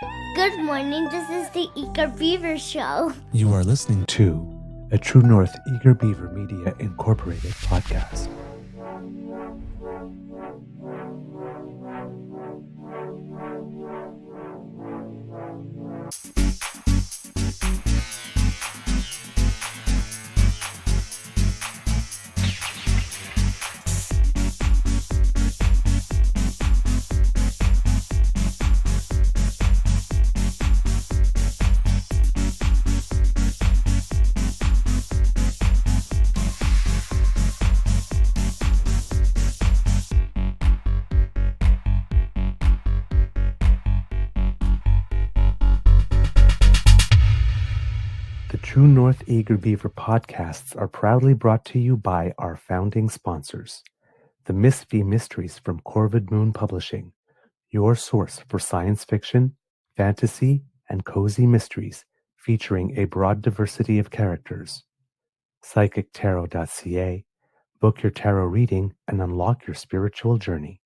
Good morning, this is the Eager Beaver Show. You are listening to a True North Eager Beaver Media Incorporated podcast. The True North Eager Beaver podcasts are proudly brought to you by our founding sponsors, the Miss V Mysteries from Corvid Moon Publishing, your source for science fiction, fantasy, and cozy mysteries featuring a broad diversity of characters. PsychicTarot.ca, book your tarot reading and unlock your spiritual journey.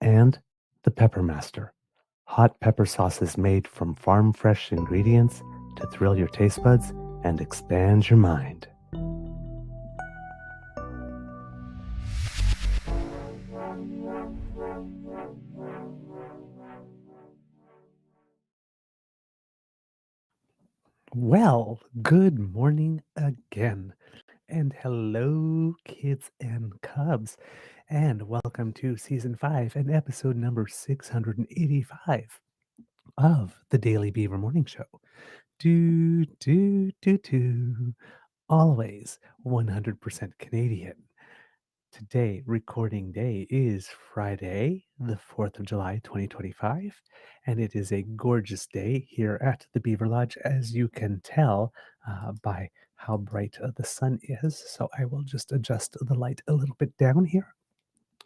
And the Pepper Master, hot pepper sauces made from farm-fresh ingredients to thrill your taste buds and expand your mind. Well, good morning again. And hello, kids and cubs. And welcome to season 5 and episode number 685 of the Daily Beaver Morning Show. Do. Always 100% Canadian. Today, recording day is Friday, the 4th of July, 2025, and it is a gorgeous day here at the Beaver Lodge, as you can tell by how bright the sun is. So I will just adjust the light a little bit down here.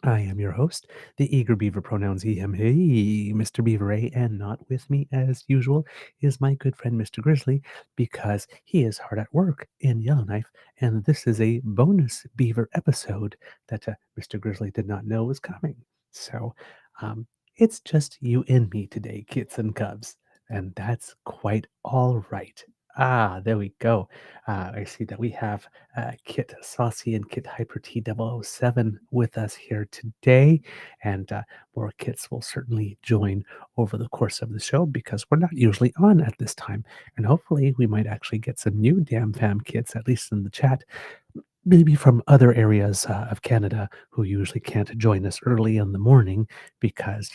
I am your host, the Eager Beaver, pronouns he, him, he, Mr. Beaver A, and not with me as usual is my good friend Mr. Grizzly, because he is hard at work in Yellowknife, and this is a bonus Beaver episode that Mr. Grizzly did not know was coming. So it's just you and me today, kids and cubs, and that's quite all right. There we go. I see that we have Kit Saucy and Kit Hyper T007 with us here today, and more kits will certainly join over the course of the show because we're not usually on at this time, and hopefully we might actually get some new DAMFAM kits, at least in the chat, maybe from other areas of Canada who usually can't join us early in the morning because,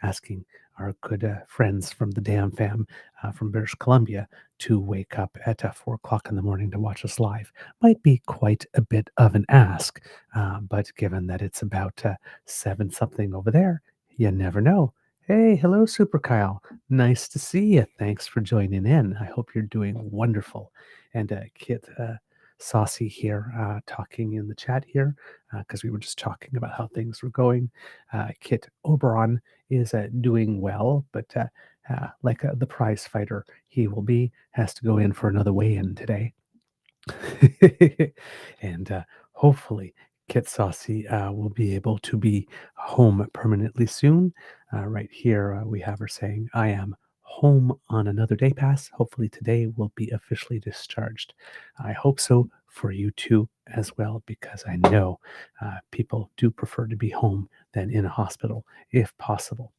asking our good friends from the Damn Fam from British Columbia to wake up at 4 o'clock in the morning to watch us live might be quite a bit of an ask. But given that it's about 7 something over there, you never know. Hey, hello, Super Kyle. Nice to see you. Thanks for joining in. I hope you're doing wonderful. And Kit, Saucy here talking in the chat here because we were just talking about how things were going. Kit Oberon is doing well, but like the prize fighter he will be, has to go in for another weigh-in today. And hopefully Kit Saucy will be able to be home permanently soon. Right here we have her saying, I am home on another day pass. Hopefully today will be officially discharged. I hope so for you too as well, because I know people do prefer to be home than in a hospital if possible.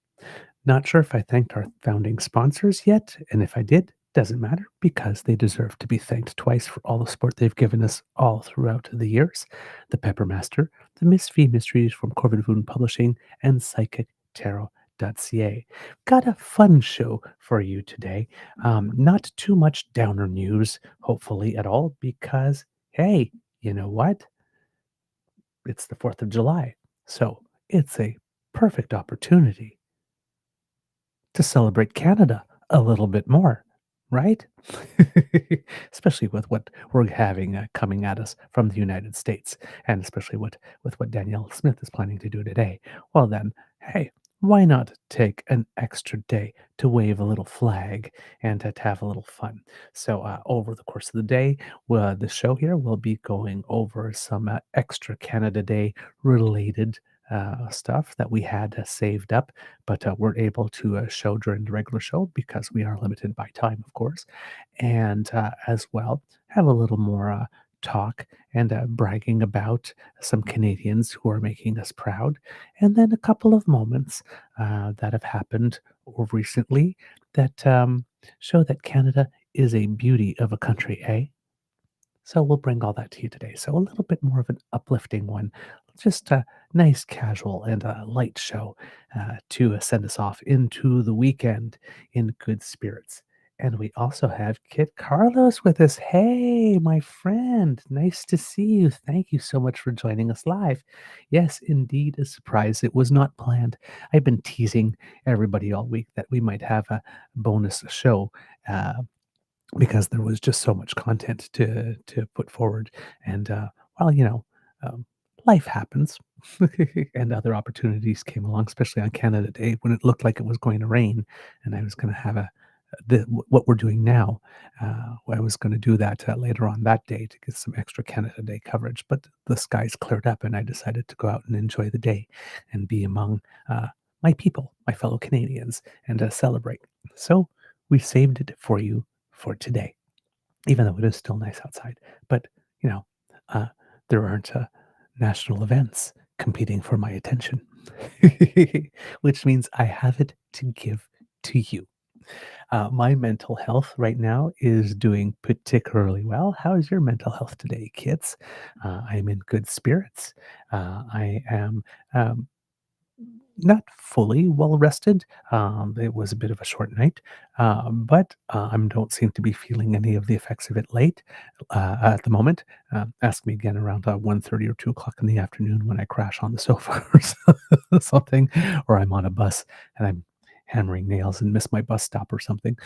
Not sure if I thanked our founding sponsors yet, and if I did, doesn't matter because they deserve to be thanked twice for all the support they've given us all throughout the years. The Pepper Master, the Miss V Mysteries from Corvid Moon Publishing, and PsychicTarot.ca. Got a fun show for you today. Not too much downer news, hopefully, at all, because, hey, you know what? It's the 4th of July, so it's a perfect opportunity to celebrate Canada a little bit more, right? Especially with what we're having coming at us from the United States, and especially with what Danielle Smith is planning to do today. Well, then, hey, why not take an extra day to wave a little flag and to have a little fun? So, over the course of the day, the show here will be going over some extra Canada Day related stuff that we had saved up, but weren't able to show during the regular show because we are limited by time, of course. And as well, have a little more talk and bragging about some Canadians who are making us proud. And then a couple of moments that have happened recently that show that Canada is a beauty of a country, eh? So we'll bring all that to you today. So a little bit more of an uplifting one, just a nice, casual, and a light show to send us off into the weekend in good spirits. And we also have Kit Carlos with us. Hey, my friend, nice to see you. Thank you so much for joining us live. Yes, indeed, a surprise. It was not planned. I've been teasing everybody all week that we might have a bonus show. Because there was just so much content to put forward. And well, um, life happens, and other opportunities came along, especially on Canada Day when it looked like it was going to rain, and I was going to have what we're doing now. I was going to do that later on that day to get some extra Canada Day coverage, but the skies cleared up, and I decided to go out and enjoy the day and be among my people, my fellow Canadians, and celebrate. So we saved it for you for today, even though it is still nice outside. But, you know, uh, there aren't national events competing for my attention, which means I have it to give to you. My mental health right now is doing particularly well. How is your mental health today, kids? I'm in good spirits. I am um, not fully well rested. It was a bit of a short night, but I don't seem to be feeling any of the effects of it late at the moment. Ask me again around 1:30 or 2 o'clock in the afternoon when I crash on the sofa or something, or I'm on a bus and I'm hammering nails and miss my bus stop or something.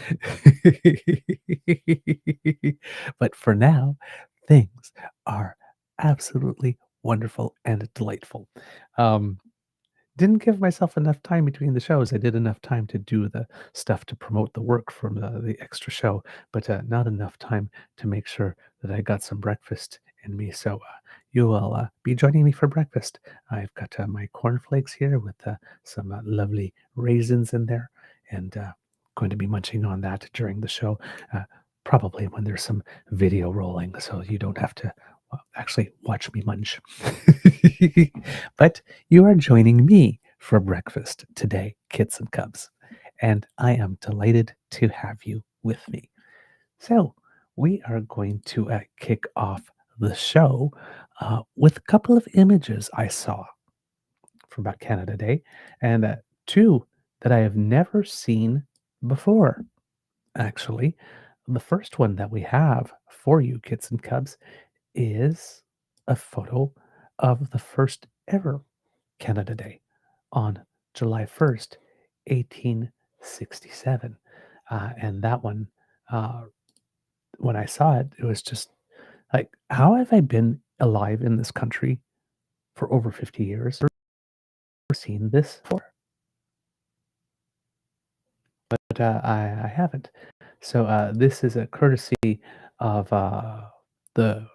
But for now, things are absolutely wonderful and delightful. Um, didn't give myself enough time between the shows. I did enough time to do the stuff to promote the work from the extra show, but not enough time to make sure that I got some breakfast in me. So you will be joining me for breakfast. I've got my cornflakes here with some lovely raisins in there, and going to be munching on that during the show, uh, probably when there's some video rolling, so you don't have to actually watch me munch. But you are joining me for breakfast today, kits and cubs, and I am delighted to have you with me. So, we are going to kick off the show with a couple of images I saw from about Canada Day, and two that I have never seen before, actually. The first one that we have for you, kits and cubs, is a photo of the first ever Canada Day on July 1st, 1867. And that one, uh, when I saw it, it was just like, how have I been alive in this country for over 50 years? Never seen this before, but I haven't. So this is a courtesy of the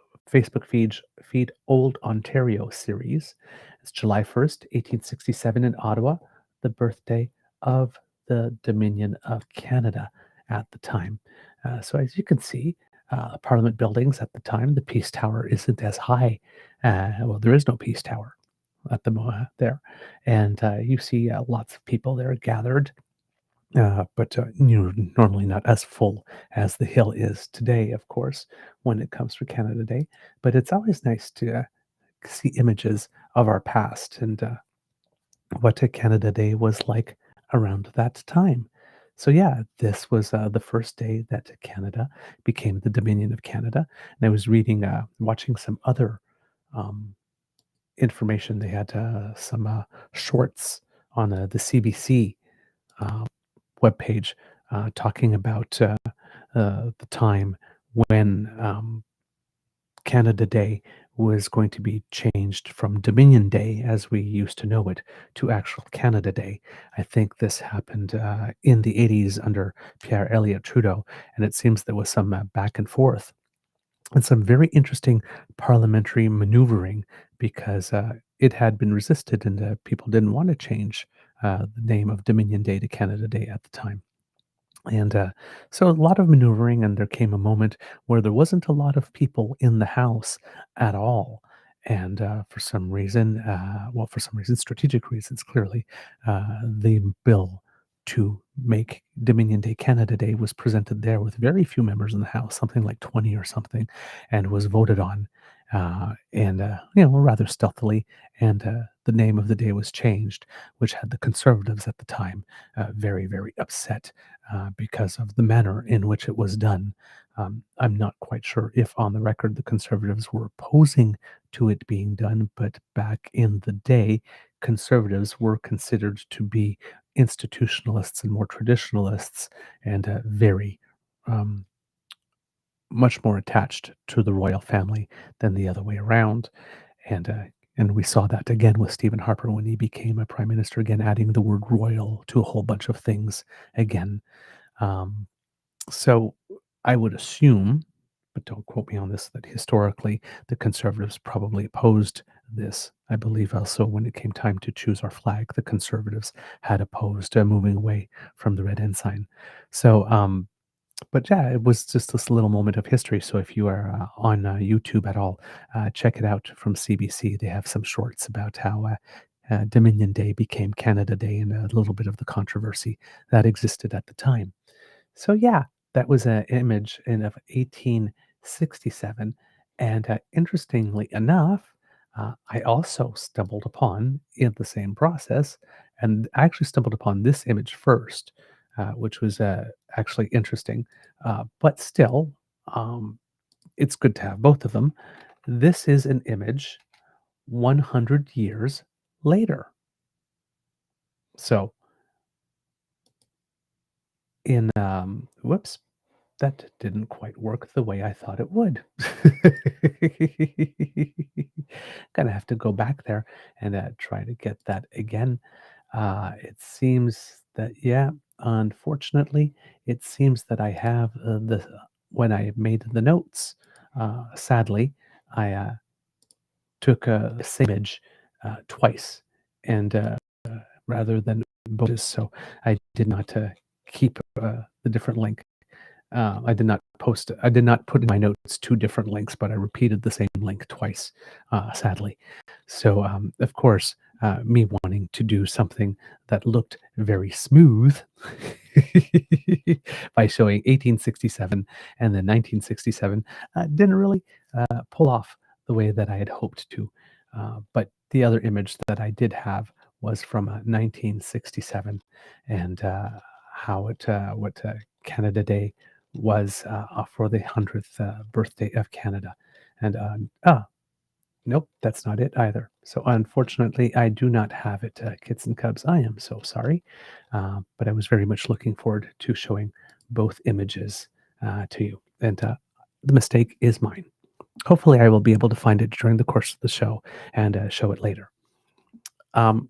feed Old Ontario series. It's July 1st, 1867 in Ottawa, the birthday of the Dominion of Canada at the time. So as you can see, Parliament buildings at the time, the Peace Tower isn't as high. Well, there is no Peace Tower at the there, and you see lots of people there gathered, but normally not as full as the hill is today, of course, when it comes to Canada Day. But it's always nice to see images of our past and what a Canada Day was like around that time. So yeah, this was the first day that Canada became the Dominion of Canada. And I was reading, watching some other um, information. They had some shorts on the CBC uh, webpage talking about the time when Canada Day was going to be changed from Dominion Day, as we used to know it, to actual Canada Day. I think this happened in the 80s under Pierre Elliott Trudeau, and it seems there was some back and forth and some very interesting parliamentary maneuvering because it had been resisted, and people didn't want to change the name of Dominion Day to Canada Day at the time. And so a lot of maneuvering, and there came a moment where there wasn't a lot of people in the house at all. And for some reason, strategic reasons, clearly, the bill to make Dominion Day Canada Day was presented there with very few members in the House, something like 20 or something, and was voted on, rather stealthily. And the name of the day was changed, which had the Conservatives at the time very, very upset because of the manner in which it was done. I'm not quite sure if on the record the Conservatives were opposing to it being done, but back in the day, Conservatives were considered to be institutionalists and more traditionalists, and very um, much more attached to the royal family than the other way around. And and we saw that again with Stephen Harper when he became a prime minister, again adding the word royal to a whole bunch of things again. Um, so I would assume, but don't quote me on this, that historically the Conservatives probably opposed this. I believe also when it came time to choose our flag, the Conservatives had opposed moving away from the red ensign. So, but yeah, it was just this little moment of history. So if you are on YouTube at all, check it out from CBC. They have some shorts about how Dominion Day became Canada Day and a little bit of the controversy that existed at the time. So yeah, that was an image of 1867, and interestingly enough, I also stumbled upon in the same process, and I actually stumbled upon this image first, which was actually interesting. But still, um, it's good to have both of them. This is an image 100 years later. So whoops, that didn't quite work the way I thought it would. Gonna have to go back there and try to get that again. It seems that, yeah, unfortunately, it seems that I have when I made the notes. Sadly, I took the same image twice, and rather than both, so I did not keep the different link. I did not put in my notes 2 different links, but I repeated the same link twice, sadly. So, of course, me wanting to do something that looked very smooth by showing 1867 and then 1967, didn't really, pull off the way that I had hoped to. But the other image that I did have was from, 1967, and, how what, Canada Day was for the 100th birthday of Canada. And nope, that's not it either. So unfortunately, I do not have it, kids and cubs. I am so sorry, but I was very much looking forward to showing both images to you. And the mistake is mine. Hopefully, I will be able to find it during the course of the show and show it later. Um,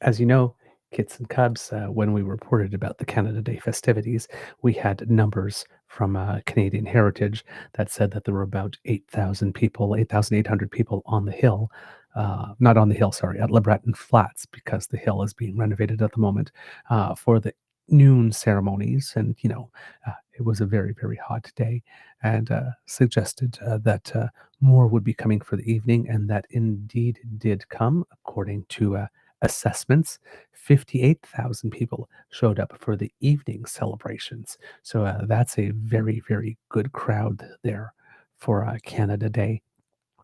as you know, kits and cubs, when we reported about the Canada Day festivities, we had numbers from Canadian Heritage that said that there were about 8,000 people, 8,800 people on the hill. Not on the hill, sorry, at Le Breton Flats, because the hill is being renovated at the moment for the noon ceremonies. And, it was a very, very hot day, and suggested that more would be coming for the evening, and that indeed did come, according to assessments. 58,000 people showed up for the evening celebrations. So that's a very, very good crowd there for Canada Day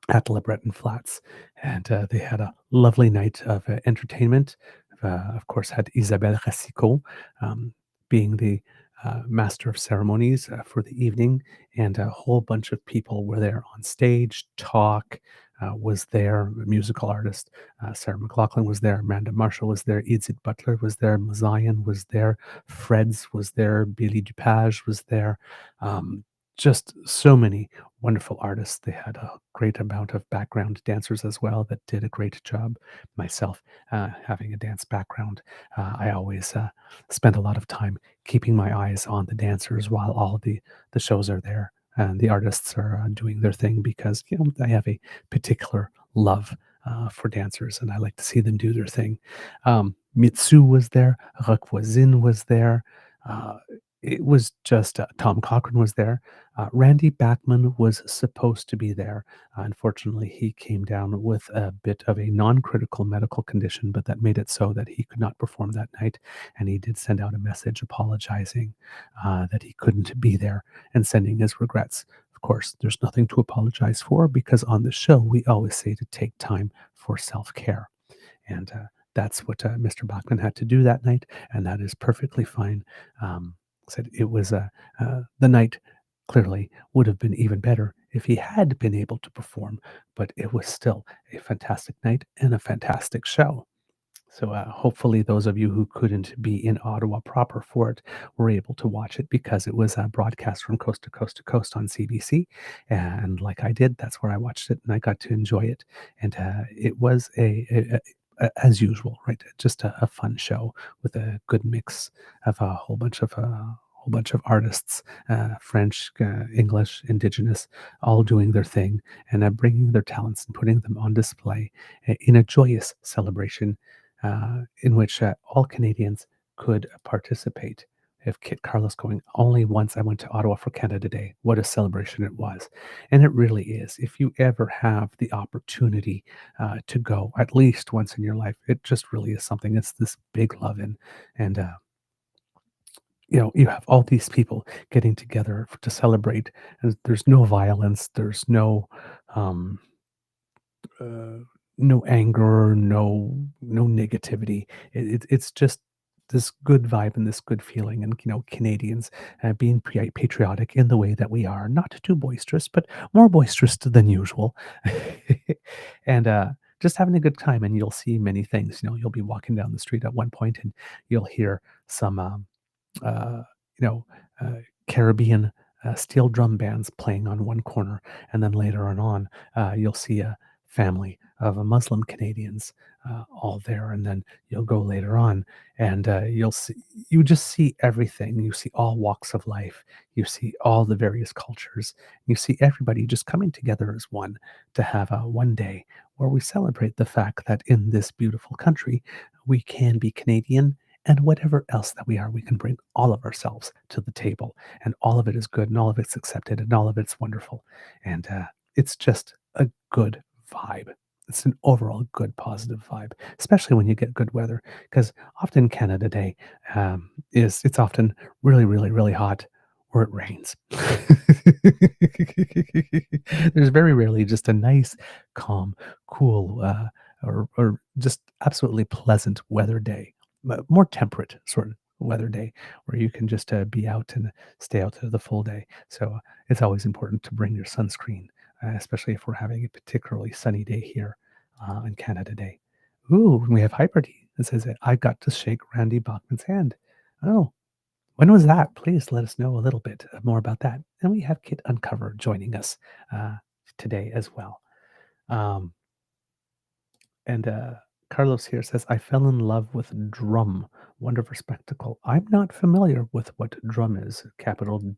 at Le Breton Flats. And they had a lovely night of entertainment. Of course, had Isabelle Racicot being the master of ceremonies for the evening, and a whole bunch of people were there on stage. Talk was there, a musical artist. Sarah McLachlan was there. Amanda Marshall was there. Edith Butler was there. Mazayan was there. Freds was there. Billy Dupage was there. Um, just so many wonderful artists. They had a great amount of background dancers as well that did a great job. Myself, having a dance background, I always spend a lot of time keeping my eyes on the dancers while all the shows are there and the artists are doing their thing, because I have a particular love for dancers, and I like to see them do their thing. Mitsu was there, Requesine was there. Uh, it was just Tom Cochran was there. Randy Bachman was supposed to be there. Unfortunately, he came down with a bit of a non critical medical condition, but that made it so that he could not perform that night. And he did send out a message apologizing that he couldn't be there and sending his regrets. Of course, there's nothing to apologize for because on the show, we always say to take time for self care. And that's what Mr. Bachman had to do that night. And that is perfectly fine. Said it was the night clearly would have been even better if he had been able to perform, but it was still a fantastic night and a fantastic show. So hopefully, those of you who couldn't be in Ottawa proper for it were able to watch it because it was broadcast from coast to coast to coast on CBC. And like I did, that's where I watched it and I got to enjoy it. And it was as usual, right? Just a fun show with a good mix of a whole bunch of artists, French, English, Indigenous, all doing their thing and bringing their talents and putting them on display in a joyous celebration in which all Canadians could participate. If Kit Carlos going, only once I went to Ottawa for Canada Day. What a celebration it was. And it really is. If you ever have the opportunity to go at least once in your life, it just really is something. It's this big love in. And, you have all these people getting together to celebrate. And there's no violence. There's um, uh, no anger, no negativity. It's just this good vibe and this good feeling, and Canadians being patriotic in the way that we are, not too boisterous, but more boisterous than usual, and just having a good time. And you'll see many things. You'll be walking down the street at one point, and you'll hear some uh, you know, uh, Caribbean steel drum bands playing on one corner, and then later on, you'll see a family of Muslim Canadians all there, and then you'll go later on, and you just see everything. You see all walks of life. You see all the various cultures. You see everybody just coming together as one to have a one day where we celebrate the fact that in this beautiful country we can be Canadian and whatever else that we are, we can bring all of ourselves to the table, and all of it is good, and all of it's accepted, and all of it's wonderful, and it's just a good vibe. It's an overall good, positive vibe, especially when you get good weather. Because often Canada Day it's often really, really, really hot, or it rains. There's very rarely just a nice, calm, cool, or just absolutely pleasant weather day, more temperate sort of weather day where you can just be out and stay out the full day. So it's always important to bring your sunscreen, especially if we're having a particularly sunny day here in Canada Day. Ooh, we have Hyper D that says that I got to shake Randy Bachman's hand. Oh, when was that? Please let us know a little bit more about that. And we have Kit Uncover joining us uh, today as well. Um, And Carlos here says, I fell in love with drum. Wonderful spectacle. I'm not familiar with what drum is, capital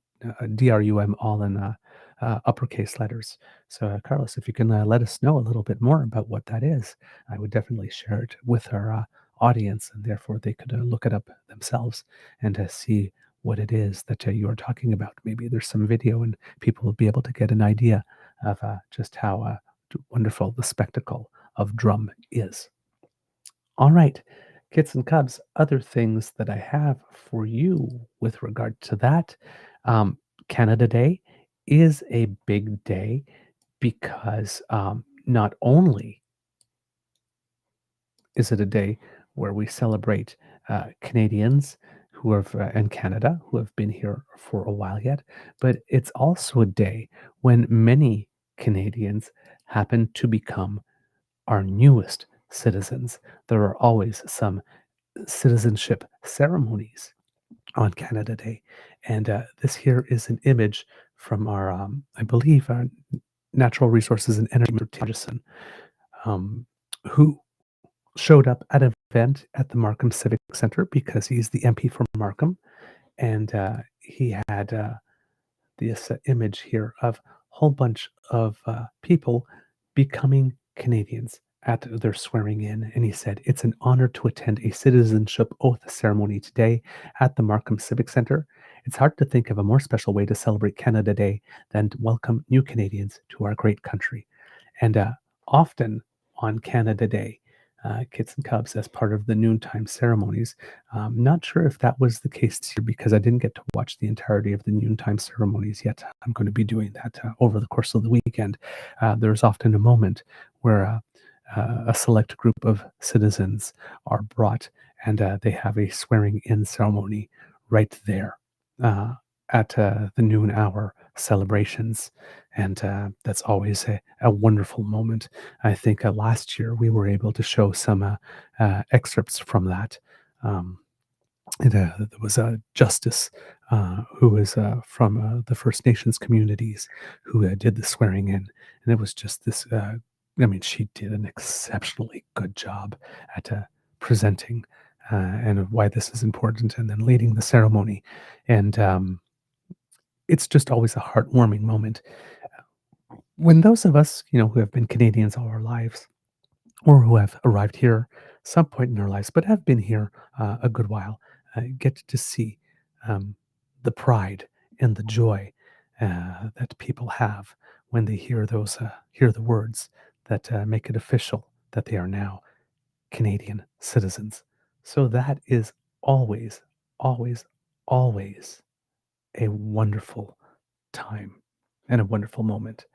DRUM, all in uppercase letters. So, Carlos, if you can let us know a little bit more about what that is, I would definitely share it with our audience, and therefore they could look it up themselves and see what it is that you are talking about. Maybe there's some video and people will be able to get an idea of just how wonderful the spectacle of drum is. All right, kits and cubs, other things that I have for you with regard to that. Um, Canada Day is a big day because not only is it a day where we celebrate Canadians who have and Canada who have been here for a while yet, but it's also a day when many Canadians happen to become our newest citizens. There are always some citizenship ceremonies on Canada Day. And this here is an image from our, I believe, our Natural Resources and Energy Minister, Jason, um, who showed up at an event at the Markham Civic Center because he's the MP from Markham. And he had this image here of a whole bunch of people becoming Canadians at their swearing in, and he said, "It's an honor to attend a citizenship oath ceremony today at the Markham Civic Center. It's hard to think of a more special way to celebrate Canada Day than to welcome new Canadians to our great country." And often on Canada Day, kits and cubs, as part of the noontime ceremonies. Not sure if that was the case this year because I didn't get to watch the entirety of the noontime ceremonies yet. I'm going to be doing that over the course of the weekend. There's often a moment where a select group of citizens are brought and they have a swearing in ceremony right there uh, at the noon hour celebrations. And that's always a wonderful moment. I think last year we were able to show some excerpts from that. Um, there was a justice who was from the First Nations communities who did the swearing in, and it was just this. I mean, she did an exceptionally good job at presenting and why this is important, and then leading the ceremony. And it's just always a heartwarming moment when those of us, who have been Canadians all our lives, or who have arrived here some point in our lives, but have been here a good while, get to see um, the pride and the joy that people have when they hear the words that make it official that they are now Canadian citizens. So that is always, always, always a wonderful time and a wonderful moment.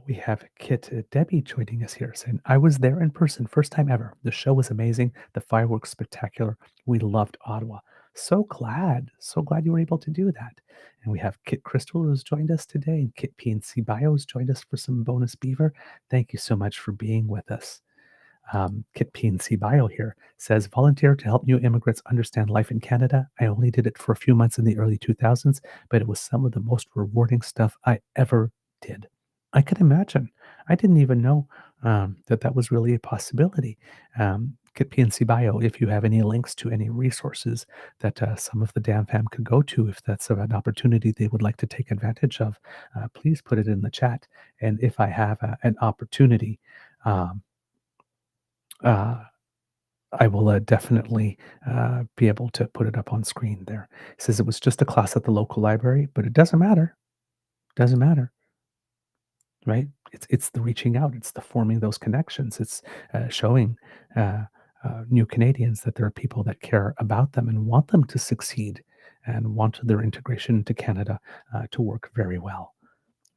We have Kit Debbie joining us here saying, "I was there in person, first time ever. The show was amazing. The fireworks spectacular. We loved Ottawa. So glad you were able to do that." And we have Kit Crystal who's joined us today, and Kit PNC Bio has joined us for some bonus beaver. Thank you so much for being with us. Kit PNC Bio here says, "Volunteer to help new immigrants understand life in Canada. I only did it for a few months in the early 2000s, but it was some of the most rewarding stuff I ever did." I can imagine. I didn't even know that that was really a possibility. Kit PNC Bio, if you have any links to any resources that some of the DAMFAM could go to, if that's an opportunity they would like to take advantage of, please put it in the chat. And if I have an opportunity, um, uh, I will definitely be able to put it up on screen there. It says it was just a class at the local library, but it doesn't matter. Doesn't matter, right? It's the reaching out. It's the forming those connections. It's showing uh, new Canadians that there are people that care about them and want them to succeed and want their integration into Canada to work very well.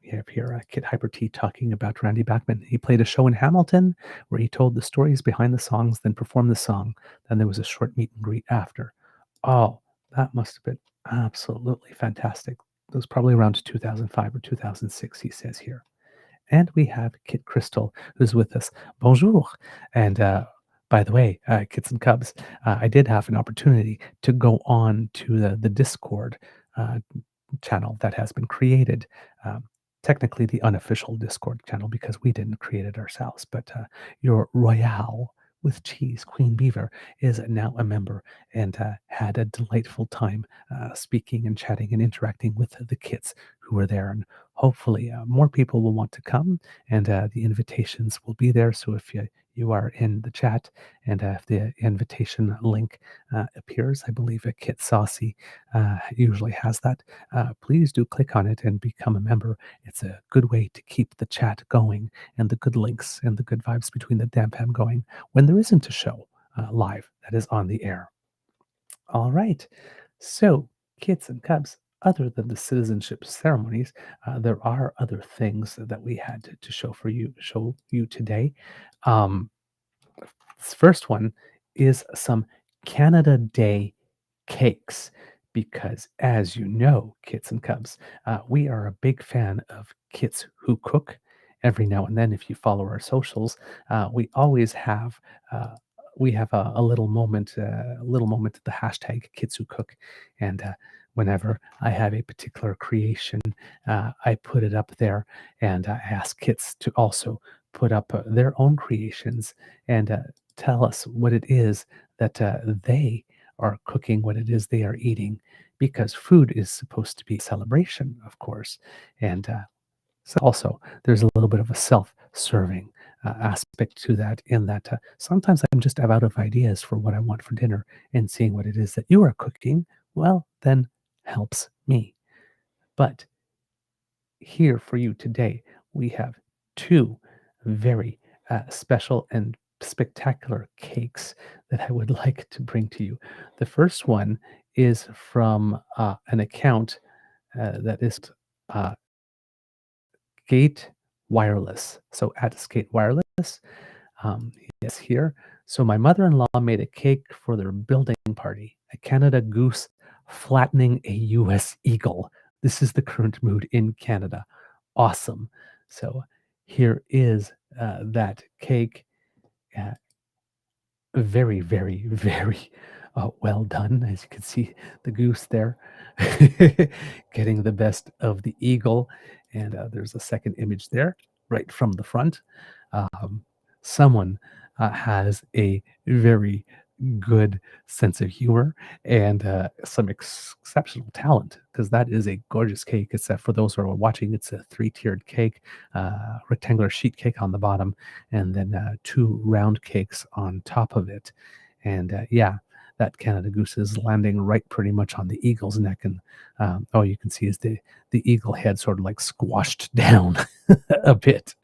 We have here Kit Hyper T talking about Randy Bachman. He played a show in Hamilton where he told the stories behind the songs, then performed the song. Then there was a short meet and greet after. Oh, that must have been absolutely fantastic. It was probably around 2005 or 2006, he says here. And we have Kit Crystal, who's with us. Bonjour. And by the way, Kits and Cubs, I did have an opportunity to go on to the Discord uh, channel that has been created. Um, Technically, the unofficial Discord channel because we didn't create it ourselves. But your Royale with Cheese, Queen Beaver, is now a member and had a delightful time speaking and chatting and interacting with the kits who were there. And hopefully, more people will want to come, and the invitations will be there. So if you are in the chat and if the invitation link appears, I believe a Kit Saucy usually has that. Please do click on it and become a member. It's a good way to keep the chat going and the good links and the good vibes between the DAMPAM going when there isn't a show live that is on the air. All right. So, kids and cubs, other than the citizenship ceremonies, there are other things that we had to show you today. Um, this first one is some Canada Day cakes because, as you know, kits and cubs, we are a big fan of kits who cook. Every now and then, if you follow our socials, we always have we have a little moment, the hashtag kits who cook, and whenever I have a particular creation, I put it up there, and I ask kits to also put up their own creations and tell us what it is that they are cooking, what it is they are eating, because food is supposed to be a celebration, of course. And so also, there's a little bit of a self serving aspect to that, in that sometimes I'm just out of ideas for what I want for dinner, and seeing what it is that you are cooking, well, then helps me. But here for you today, we have two very special and spectacular cakes that I would like to bring to you. The first one is from an account that is uh, Skate Wireless. So at Skate Wireless, yes, here. So my mother-in-law made a cake for their building party, a Canada goose flattening a US eagle. This is the current mood in Canada. Awesome. So here is that cake. Uh, very, very, very well done. As you can see, the goose there getting the best of the eagle. And there's a second image there, right from the front. Um, Someone has a very good sense of humor and some exceptional talent, because that is a gorgeous cake. It's for those who are watching, it's a three-tiered cake, rectangular sheet cake on the bottom, and then two round cakes on top of it. And yeah, that Canada goose is landing right pretty much on the eagle's neck, and all you can see is the eagle head sort of like squashed down a bit.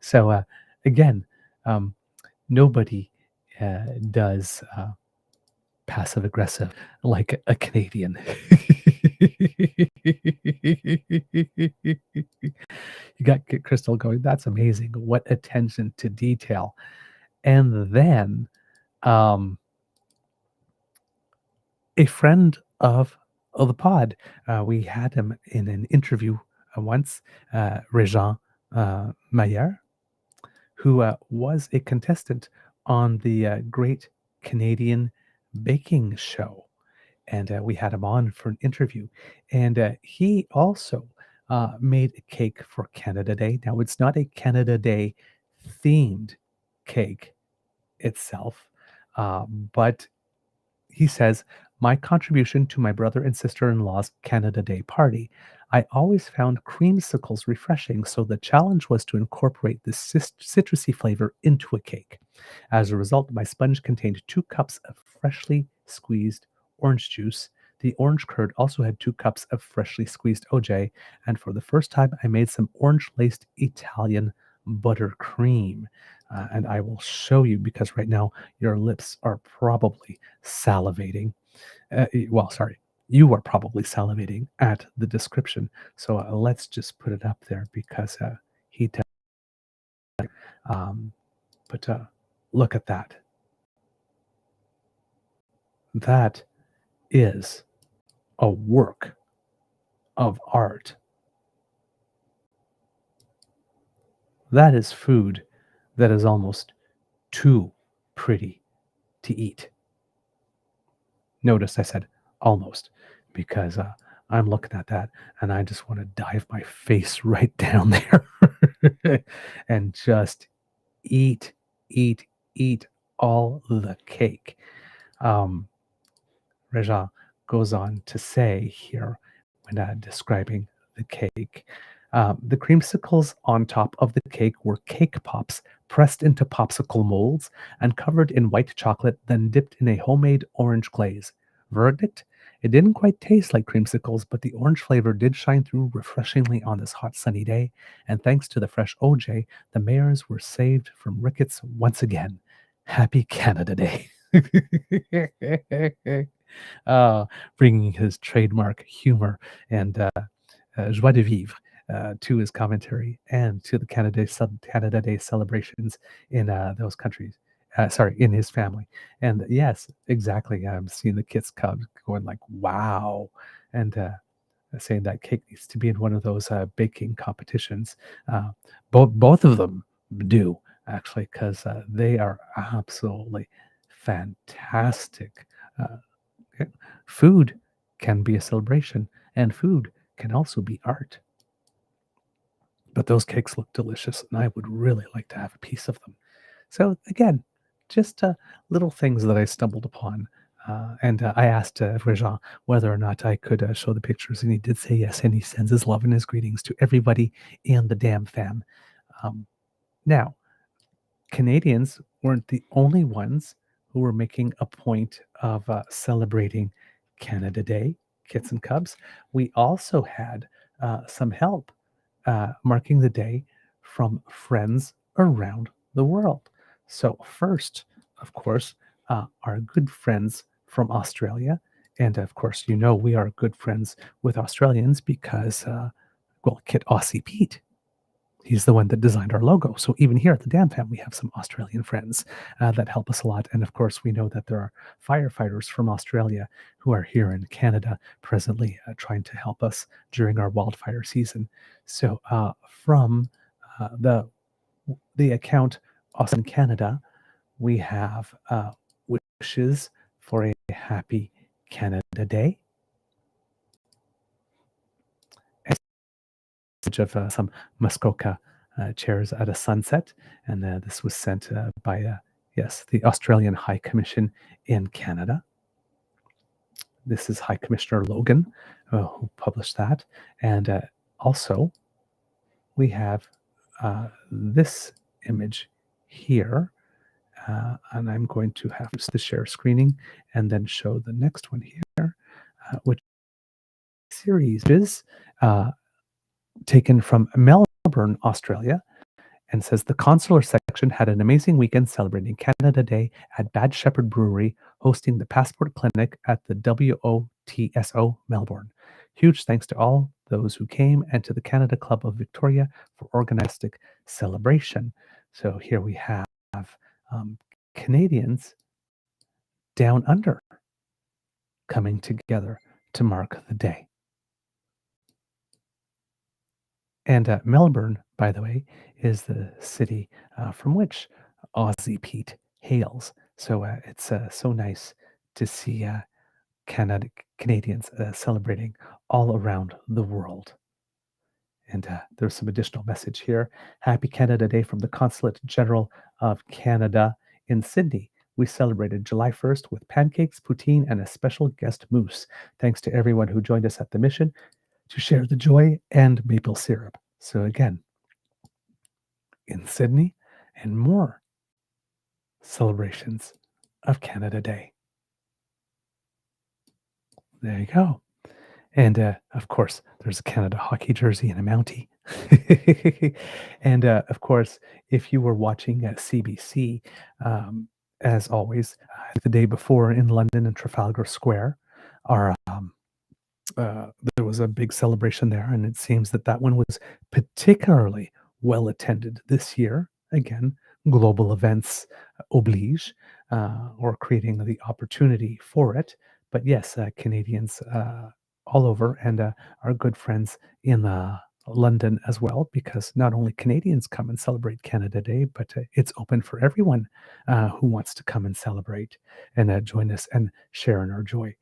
So again, um, nobody does passive aggressive like a Canadian. You got Crystal going, that's amazing. What attention to detail. And then um, a friend of the pod, we had him in an interview once, Regent Mayer, who was a contestant on the Great Canadian Baking Show. And we had him on for an interview. And he also made a cake for Canada Day. Now, it's not a Canada Day themed cake itself, but he says, my contribution to my brother and sister in law's Canada Day party. I always found creamsicles refreshing, so the challenge was to incorporate this citrusy flavor into a cake. As a result, my sponge contained 2 cups of freshly squeezed orange juice. The orange curd also had 2 cups of freshly squeezed OJ, and for the first time, I made some orange laced Italian buttercream. And I will show you, because right now your lips are probably salivating. Well, sorry, you are probably salivating at the description. So let's just put it up there, because he does. Um, but look at that. That is a work of art. That is food that is almost too pretty to eat. Notice I said almost, because I'm looking at that and I just want to dive my face right down there and just eat, eat, eat all the cake. Um, Reja goes on to say here, when describing the cake, the creamsicles on top of the cake were cake pops pressed into popsicle molds and covered in white chocolate, then dipped in a homemade orange glaze. Verdict? It didn't quite taste like creamsicles, but the orange flavor did shine through refreshingly on this hot sunny day, and thanks to the fresh OJ, the mayors were saved from rickets once again. Happy Canada Day. uh, Bringing his trademark humor and joie de vivre to his commentary and to the Canada Day celebrations in those countries. Sorry, in his family. And yes, exactly. I'm seeing the kids come going like, wow. And saying that cake needs to be in one of those baking competitions. Both of them do, actually, because they are absolutely fantastic. Uh, Food can be a celebration, and food can also be art. But those cakes look delicious, and I would really like to have a piece of them. So, again, just little things that I stumbled upon. And I asked Regent whether or not I could show the pictures, and he did say yes, and he sends his love and his greetings to everybody in the DAMFAM. Now, Canadians weren't the only ones who were making a point of celebrating Canada Day, kits and cubs. We also had some help marking the day from friends around the world. So, first, of course, our good friends from Australia. And of course, we are good friends with Australians because, well, Kit Aussie Pete. He's the one that designed our logo. So even here at the DAMFAM, we have some Australian friends that help us a lot. And of course, we know that there are firefighters from Australia who are here in Canada presently trying to help us during our wildfire season. So from the account Austin Canada, we have wishes for a happy Canada Day. Of some Muskoka chairs at a sunset, and this was sent by, yes, the Australian High Commission in Canada. This is High Commissioner Logan who published that, and also we have this image here, and I'm going to have to share screening and then show the next one here, which series is taken from Melbourne, Australia, and says the consular section had an amazing weekend celebrating Canada Day at Bad Shepherd Brewery, hosting the Passport Clinic at the WOTSO Melbourne. Huge thanks to all those who came and to the Canada Club of Victoria for organizing celebration. So here we have Canadians down under coming together to mark the day. And Melbourne, by the way, is the city from which Aussie Pete hails. So it's so nice to see Canadians celebrating all around the world. And there's some additional message here. Happy Canada Day from the Consulate General of Canada in Sydney. We celebrated July 1st with pancakes, poutine, and a special guest moose. Thanks to everyone who joined us at the mission to share the joy and maple syrup. So again, in Sydney, and more celebrations of Canada Day. There you go. And of course, there's a Canada hockey jersey and a Mountie. And of course, if you were watching CBC, as always, the day before in London and Trafalgar Square, our there was a big celebration there, and it seems that that one was particularly well attended this year. Again, global events oblige, or creating the opportunity for it. But yes, Canadians all over, and our good friends in London as well, because not only Canadians come and celebrate Canada Day, but it's open for everyone who wants to come and celebrate and join us and share in our joy.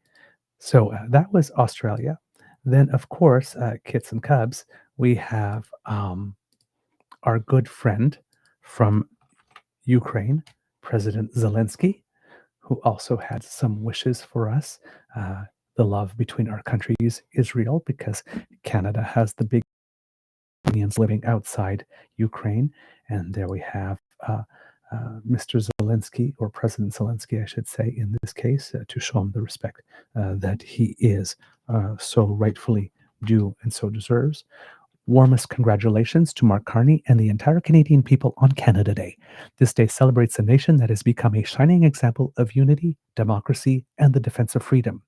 So that was Australia. Then, of course, kits and cubs, we have our good friend from Ukraine, President Zelensky, who also had some wishes for us. The love between our countries, Israel, because Canada has the big Ukrainians living outside Ukraine. And there we have Mr. Zelensky, or President Zelensky, I should say, in this case, to show him the respect that he is so rightfully due and so deserves. Warmest congratulations to Mark Carney and the entire Canadian people on Canada Day. This day celebrates a nation that has become a shining example of unity, democracy, and the defense of freedom.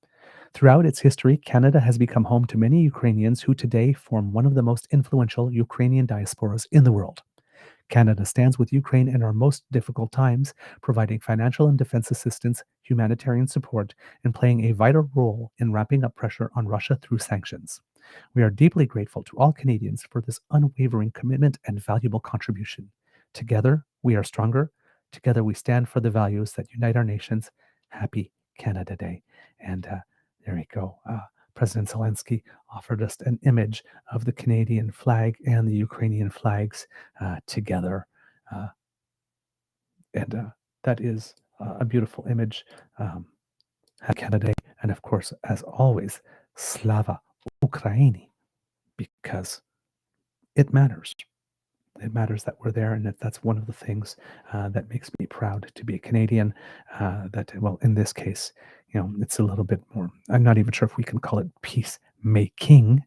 Throughout its history, Canada has become home to many Ukrainians who today form one of the most influential Ukrainian diasporas in the world. Canada stands with Ukraine in our most difficult times, providing financial and defense assistance, humanitarian support, and playing a vital role in ramping up pressure on Russia through sanctions. We are deeply grateful to all Canadians for this unwavering commitment and valuable contribution. Together, we are stronger. Together, we stand for the values that unite our nations. Happy Canada Day. And there you go. President Zelensky offered us an image of the Canadian flag and the Ukrainian flags together. And that is a beautiful image. Happy Canada Day. And of course, as always, Slava Ukraini, because it matters. It matters that we're there, and that's one of the things that makes me proud to be a Canadian. That, well, in this case, it's a little bit more. I'm not even sure if we can call it peacemaking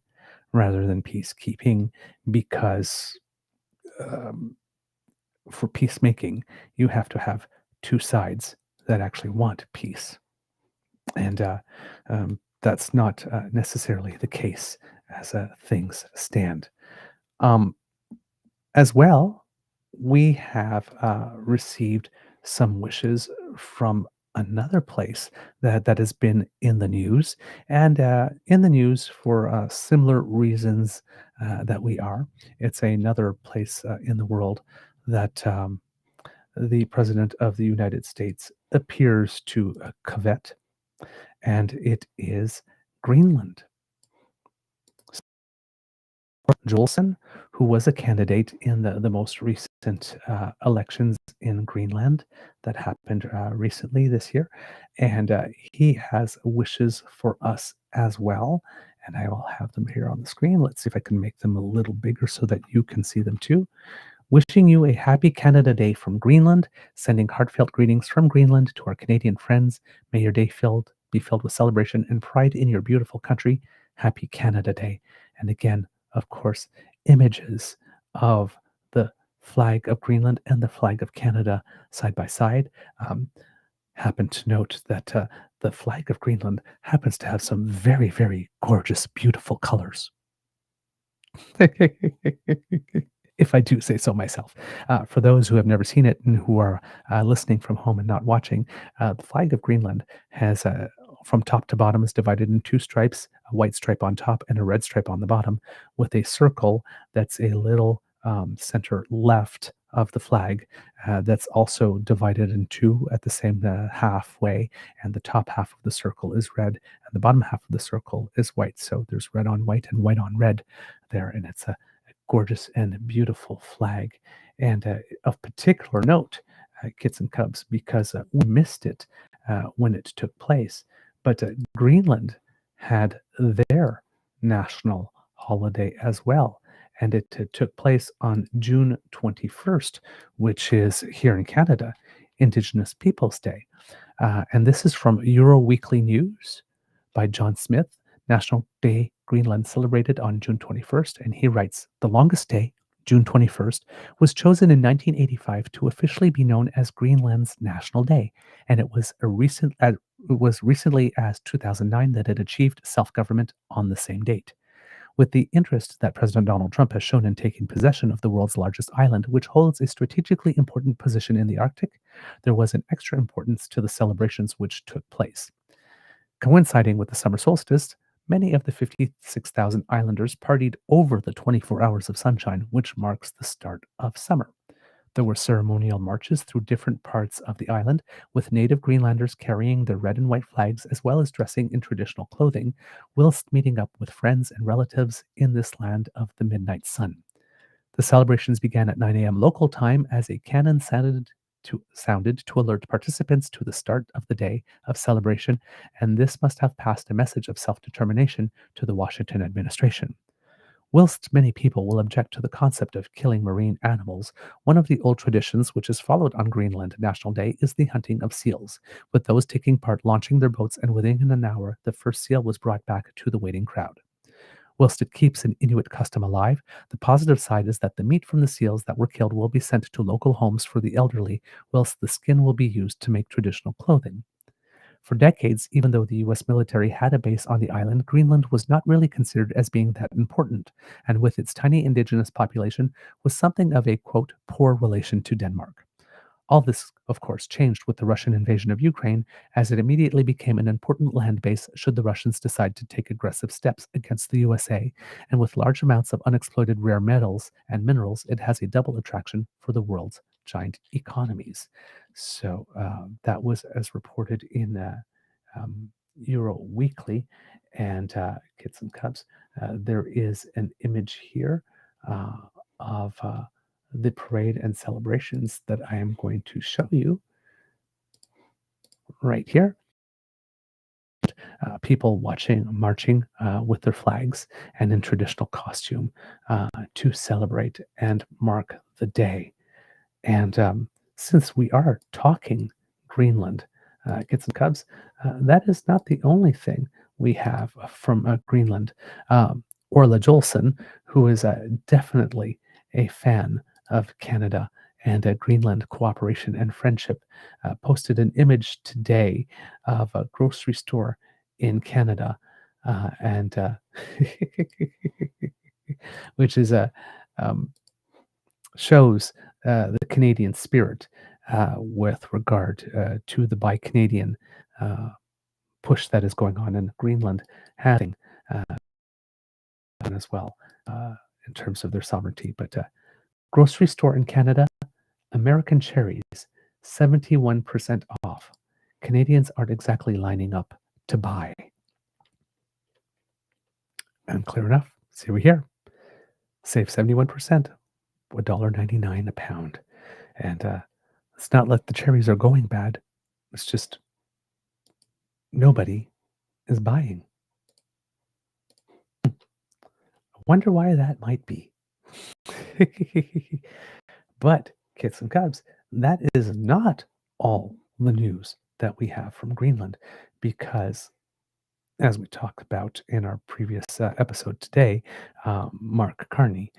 rather than peacekeeping, because um, for peacemaking, you have to have two sides that actually want peace. And that's not necessarily the case as things stand. Um, as well, we have received some wishes from another place that has been in the news, and in the news for similar reasons that we are. It's another place in the world that the President of the United States appears to covet, and it is Greenland. Jolson, who was a candidate in the most recent elections in Greenland that happened recently this year. And he has wishes for us as well. And I will have them here on the screen. Let's see if I can make them a little bigger so that you can see them too. Wishing you a happy Canada Day from Greenland, sending heartfelt greetings from Greenland to our Canadian friends. May your day be filled with celebration and pride in your beautiful country. Happy Canada Day. And again, of course, images of the flag of Greenland and the flag of Canada side by side. Um, Happen to note that the flag of Greenland happens to have some very, very gorgeous, beautiful colors. If I do say so myself. For those who have never seen it and who are listening from home and not watching, the flag of Greenland has from top to bottom is divided in two stripes, a white stripe on top and a red stripe on the bottom, with a circle that's a little center left of the flag that's also divided in two at the same halfway, and the top half of the circle is red and the bottom half of the circle is white. So there's red on white and white on red there, and it's a gorgeous and beautiful flag. And of particular note, kits and cubs, because we missed it when it took place. But Greenland had their national holiday as well. And it took place on June 21st, which is here in Canada, Indigenous Peoples Day. And this is from Euro Weekly News by John Smith. National Day Greenland celebrated on June 21st, and he writes, the longest day, June 21st, was chosen in 1985 to officially be known as Greenland's National Day, and it was recently as 2009 that it achieved self-government on the same date. With the interest that President Donald Trump has shown in taking possession of the world's largest island, which holds a strategically important position in the Arctic, there was an extra importance to the celebrations which took place. Coinciding with the summer solstice, many of the 56,000 islanders partied over the 24 hours of sunshine, which marks the start of summer. There were ceremonial marches through different parts of the island, with native Greenlanders carrying their red and white flags as well as dressing in traditional clothing, whilst meeting up with friends and relatives in this land of the midnight sun. The celebrations began at 9 a.m. local time as a cannon sounded to alert participants to the start of the day of celebration, and this must have passed a message of self-determination to the Washington administration. Whilst many people will object to the concept of killing marine animals, one of the old traditions which is followed on Greenland National Day is the hunting of seals, with those taking part launching their boats, and within an hour the first seal was brought back to the waiting crowd. Whilst it keeps an Inuit custom alive, the positive side is that the meat from the seals that were killed will be sent to local homes for the elderly, whilst the skin will be used to make traditional clothing. For decades, even though the US military had a base on the island, Greenland was not really considered as being that important, and with its tiny indigenous population, was something of a, quote, poor relation to Denmark. All this, of course, changed with the Russian invasion of Ukraine, as it immediately became an important land base should the Russians decide to take aggressive steps against the USA, and with large amounts of unexploited rare metals and minerals, it has a double attraction for the world's giant economies. So that was as reported in Euro Weekly, and Kids and Cubs. There is an image here of the parade and celebrations that I am going to show you right here. people marching with their flags and in traditional costume to celebrate and mark the day. And since we are talking Greenland, Kits and Cubs, that is not the only thing we have from Greenland. Orla Jolson, who is definitely a fan of Canada and Greenland cooperation and friendship, posted an image today of a grocery store in Canada, and which is a um, shows the Canadian spirit with regard to the Buy Canadian uh, push that is going on in Greenland, having as well in terms of their sovereignty. But grocery store in Canada, American cherries, 71% off. Canadians aren't exactly lining up to buy. And clear enough, see we here. Save 71%, $1.99 a pound. And it's not like the cherries are going bad. It's just nobody is buying. I wonder why that might be. But, Kits and Cubs, that is not all the news that we have from Greenland because, as we talked about in our previous episode today, Mark Carney,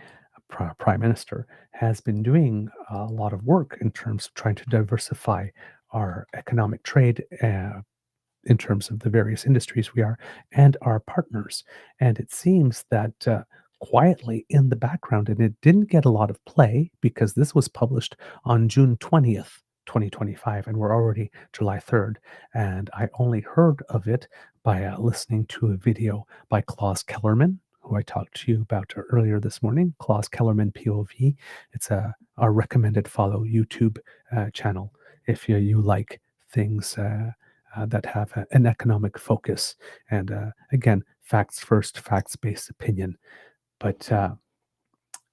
Prime Minister, has been doing a lot of work in terms of trying to diversify our economic trade in terms of the various industries we are and our partners. And it seems that quietly in the background, and it didn't get a lot of play because this was published on June 20th. 2025, and we're already July 3rd. And I only heard of it by listening to a video by Klaus Kellerman, who I talked to you about earlier this morning. Klaus Kellerman POV. It's our recommended follow YouTube channel if you like things that have an economic focus. And again, facts first, facts based opinion. But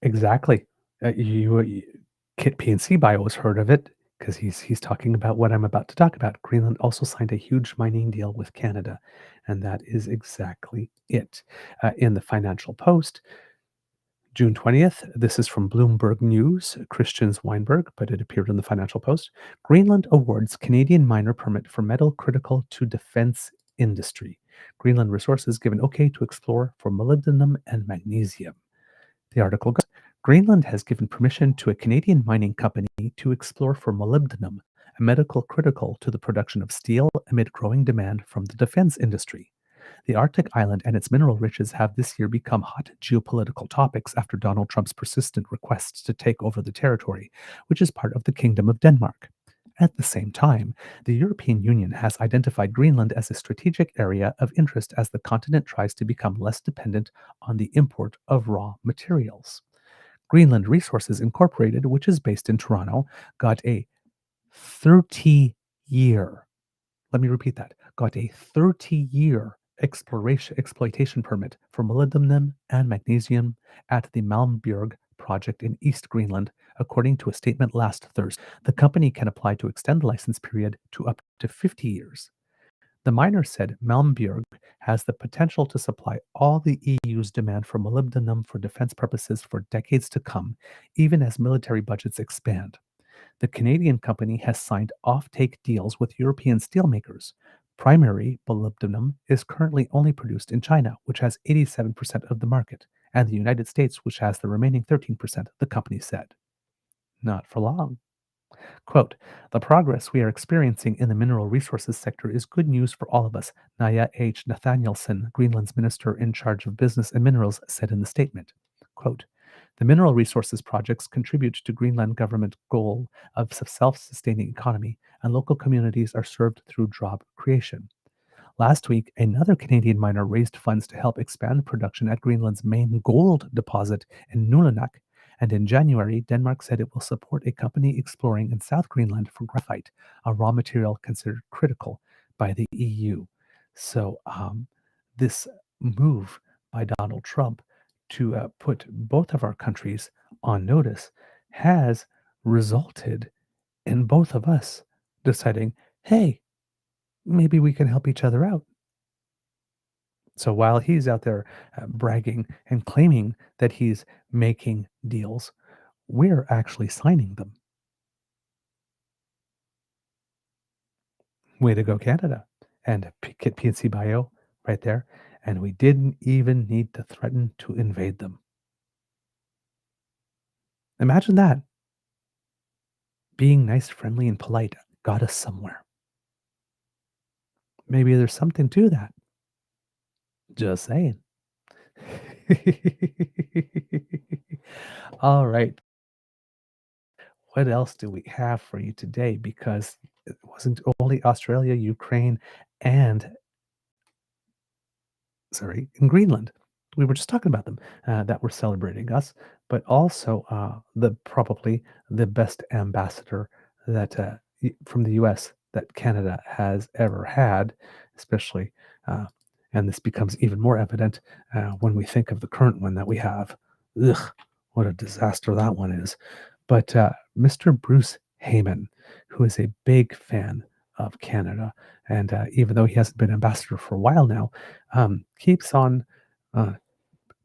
exactly, Kit PNC Bio has heard of it because he's talking about what I'm about to talk about. Greenland also signed a huge mining deal with Canada, and that is exactly it. In the Financial Post, June 20th, this is from Bloomberg News, Christians Weinberg, but it appeared in the Financial Post. Greenland awards Canadian miner permit for metal critical to defense industry. Greenland Resources given okay to explore for molybdenum and magnesium. The article goes, Greenland has given permission to a Canadian mining company to explore for molybdenum, a metal critical to the production of steel amid growing demand from the defense industry. The Arctic island and its mineral riches have this year become hot geopolitical topics after Donald Trump's persistent requests to take over the territory, which is part of the Kingdom of Denmark. At the same time, the European Union has identified Greenland as a strategic area of interest as the continent tries to become less dependent on the import of raw materials. Greenland Resources Incorporated, which is based in Toronto, got a 30-year, let me repeat that, got a 30-year exploitation permit for molybdenum and magnesium at the Malmbjerg project in East Greenland, according to a statement last Thursday. The company can apply to extend the license period to up to 50 years. The miner said Malmbjerg has the potential to supply all the EU's demand for molybdenum for defense purposes for decades to come, even as military budgets expand. The Canadian company has signed off-take deals with European steelmakers. Primary molybdenum is currently only produced in China, which has 87% of the market, and the United States, which has the remaining 13%, the company said. Not for long. Quote, the progress we are experiencing in the mineral resources sector is good news for all of us, Naya H. Nathanielson, Greenland's minister in charge of business and minerals, said in the statement. Quote, the mineral resources projects contribute to Greenland government goal of self-sustaining economy, and local communities are served through job creation. Last week, another Canadian miner raised funds to help expand production at Greenland's main gold deposit in Nulanak, and in January, Denmark said it will support a company exploring in South Greenland for graphite, a raw material considered critical by the EU. So, this move by Donald Trump to put both of our countries on notice has resulted in both of us deciding, hey, maybe we can help each other out. So while he's out there bragging and claiming that he's making deals, we're actually signing them. Way to go, Canada. And Kit PNC Bio right there. And we didn't even need to threaten to invade them. Imagine that. Being nice, friendly, and polite got us somewhere. Maybe there's something to that. Just saying. All right. What else do we have for you today? Because it wasn't only Australia, Ukraine, and in Greenland. We were just talking about them that were celebrating us, but also the probably the best ambassador that from the U.S. that Canada has ever had, especially, uh, and this becomes even more evident when we think of the current one that we have. Ugh, what a disaster that one is. But Mr. Bruce Heyman, who is a big fan of Canada, and even though he hasn't been ambassador for a while now, keeps on uh,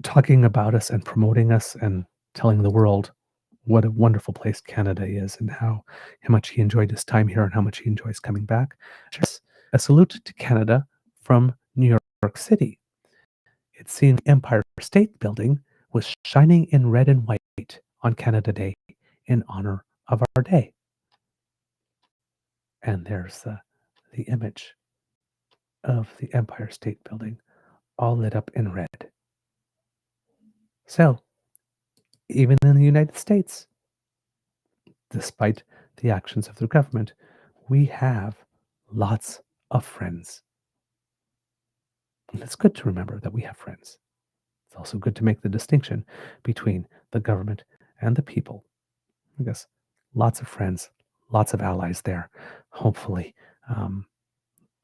talking about us and promoting us and telling the world what a wonderful place Canada is and how much he enjoyed his time here and how much he enjoys coming back. Yes, a salute to Canada from New York City. It seemed the Empire State Building was shining in red and white on Canada Day in honor of our day. And there's the image of the Empire State Building all lit up in red. So, even in the United States, despite the actions of their government, we have lots of friends. And it's good to remember that we have friends. It's also good to make the distinction between the government and the people. I guess lots of friends, lots of allies there. Hopefully, um,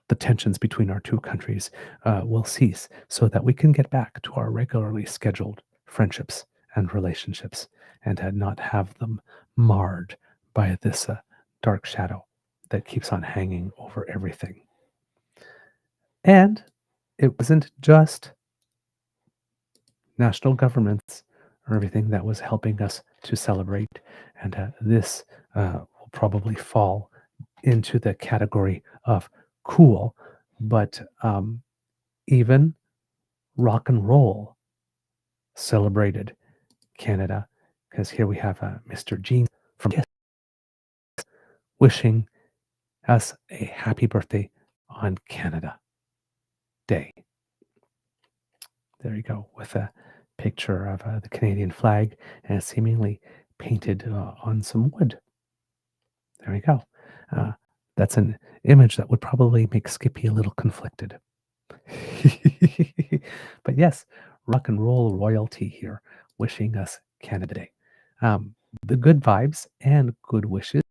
the tensions between our two countries will cease so that we can get back to our regularly scheduled friendships and relationships and not have them marred by this dark shadow that keeps on hanging over everything. And it wasn't just national governments or everything that was helping us to celebrate. And this will probably fall into the category of cool, but even rock and roll celebrated Canada because here we have Mr. Gene from Kiss wishing us a happy birthday on Canada Day. There you go, with a picture of the Canadian flag and seemingly painted on some wood. There we go. Uh, that's an image that would probably make Skippy a little conflicted. But yes, rock and roll royalty here, wishing us Canada Day. Um, the good vibes and good wishes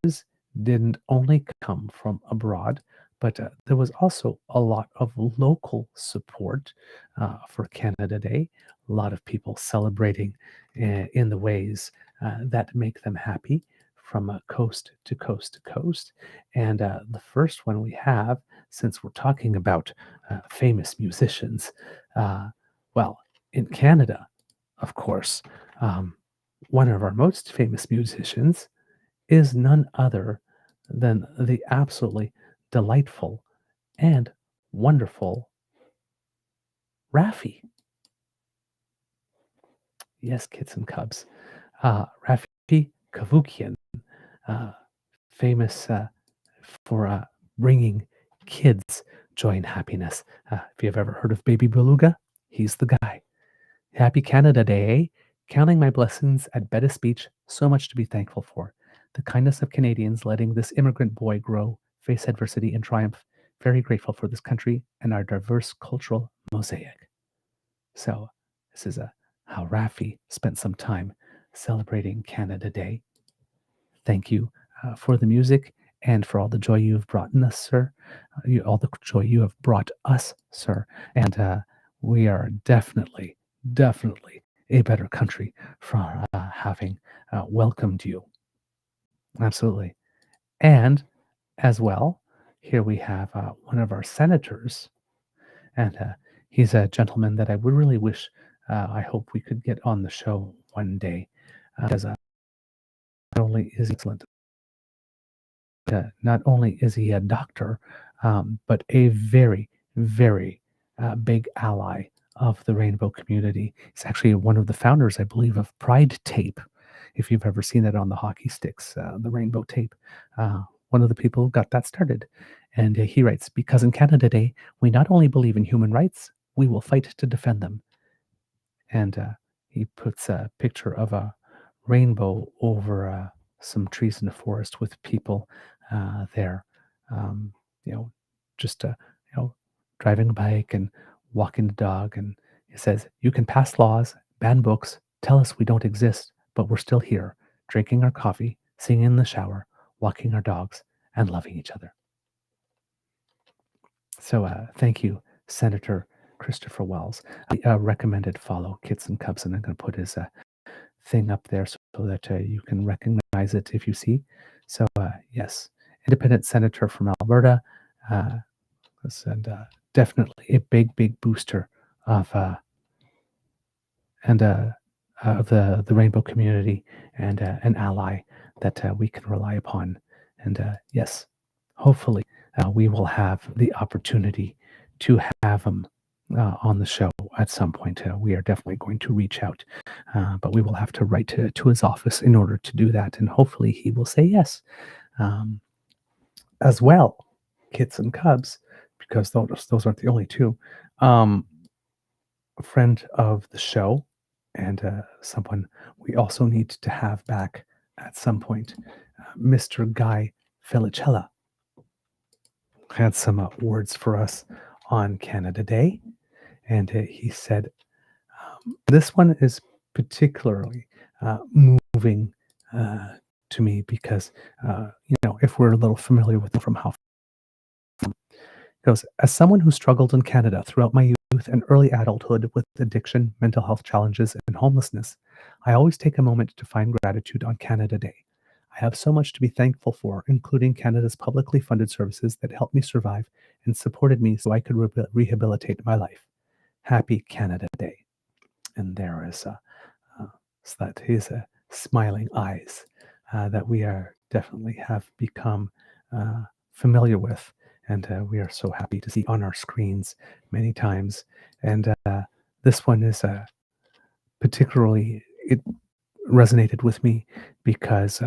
didn't only come from abroad, but there was also a lot of local support for Canada Day. A lot of people celebrating in the ways that make them happy from coast to coast to coast. And the first one we have, since we're talking about famous musicians. Well, in Canada, of course, um, one of our most famous musicians is none other than the absolutely delightful and wonderful Raffi. Yes, kids and cubs. Raffi Kavukian, uh, famous for bringing kids joy and happiness. If you've ever heard of Baby Beluga, he's the guy. Happy Canada Day, eh? Counting my blessings at Bettis Beach, so much to be thankful for. The kindness of Canadians letting this immigrant boy grow, face adversity and triumph. Very grateful for this country and our diverse cultural mosaic. So, this is how Raffi spent some time celebrating Canada Day. Thank you for the music and for all the joy you have brought in us, sir. All the joy you have brought us, sir. And we are definitely a better country for having welcomed you. Absolutely. And as well, here we have one of our senators, and He's a gentleman that I would really wish, I hope we could get on the show one day. Because not only is he excellent, not only is he a doctor, but a very, very big ally of the rainbow community. He's actually one of the founders, I believe, of Pride Tape. If you've ever seen it on the hockey sticks, the rainbow tape, one of the people who got that started. And he writes, because in Canada Day, we not only believe in human rights, we will fight to defend them. And he puts a picture of a rainbow over some trees in the forest with people there, um, you know, just driving a bike and walking the dog. And he says, "You can pass laws, ban books, tell us we don't exist, but we're still here, drinking our coffee, singing in the shower, walking our dogs, and loving each other." So thank you, Senator Christopher Wells. I recommended follow Kits and Cubs, and I'm going to put his thing up there so that you can recognize it if you see. So yes, independent senator from Alberta, uh, and definitely a big, big booster of and of the rainbow community and an ally that we can rely upon. And yes, hopefully we will have the opportunity to have him on the show at some point. We are definitely going to reach out, but we will have to write to his office in order to do that. And hopefully he will say yes. Um, as well, Kits and Cubs, because those aren't the only two. A friend of the show and someone we also need to have back at some point, Mr. Guy Felicella had some words for us on Canada Day, and he said, this one is particularly moving to me because, if we're a little familiar with them from how goes, as someone who struggled in Canada throughout my youth and early adulthood with addiction, mental health challenges, and homelessness, I always take a moment to find gratitude on Canada Day. I have so much to be thankful for, including Canada's publicly funded services that helped me survive and supported me so I could rehabilitate my life. Happy Canada Day. And there is so that is smiling eyes that we are definitely have become familiar with, and we are so happy to see on our screens many times. And this one is particularly it resonated with me because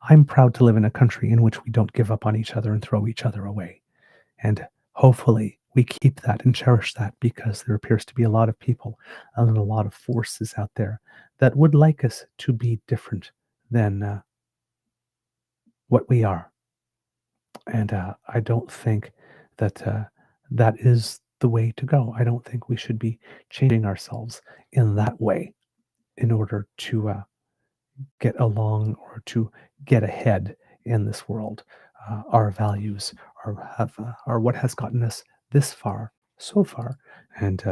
I'm proud to live in a country in which we don't give up on each other and throw each other away. And hopefully we keep that and cherish that because there appears to be a lot of people and a lot of forces out there that would like us to be different than what we are. And I don't think that that is the way to go. I don't think we should be changing ourselves in that way in order to get along or to get ahead in this world. Our values are what has gotten us this far, so far, and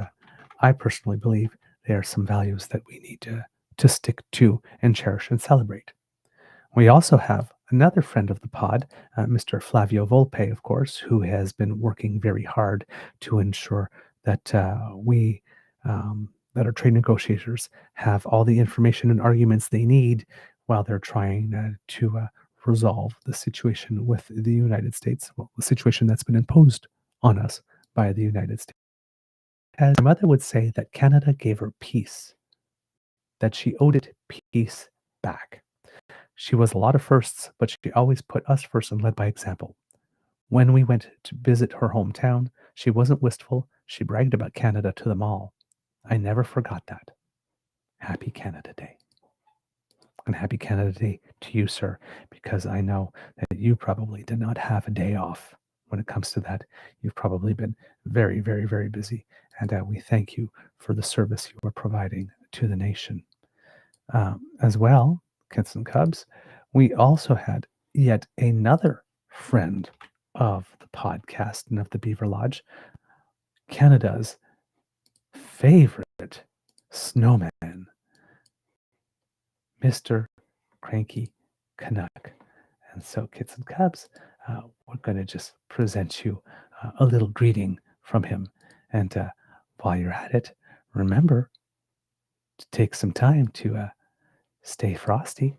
I personally believe there are some values that we need to stick to and cherish and celebrate. We also have another friend of the pod, Mr. Flavio Volpe, of course, who has been working very hard to ensure that that our trade negotiators have all the information and arguments they need while they're trying to resolve the situation with the United States, well, the situation that's been imposed on us by the United States. As my mother would say, that Canada gave her peace, that she owed it peace back. She was a lot of firsts, but she always put us first and led by example. When we went to visit her hometown, she wasn't wistful. She bragged about Canada to them all. I never forgot that. Happy Canada Day. And happy Canada Day to you, sir, because I know that you probably did not have a day off when it comes to that. You've probably been very, very, very busy. And we thank you for the service you are providing to the nation. As well, Kits and Cubs, we also had yet another friend of the podcast and of the Beaver Lodge, Canada's favorite snowman, Mr. Cranky Canuck. And so, Kits and Cubs, we're going to just present you a little greeting from him. And while you're at it, remember to take some time to stay frosty.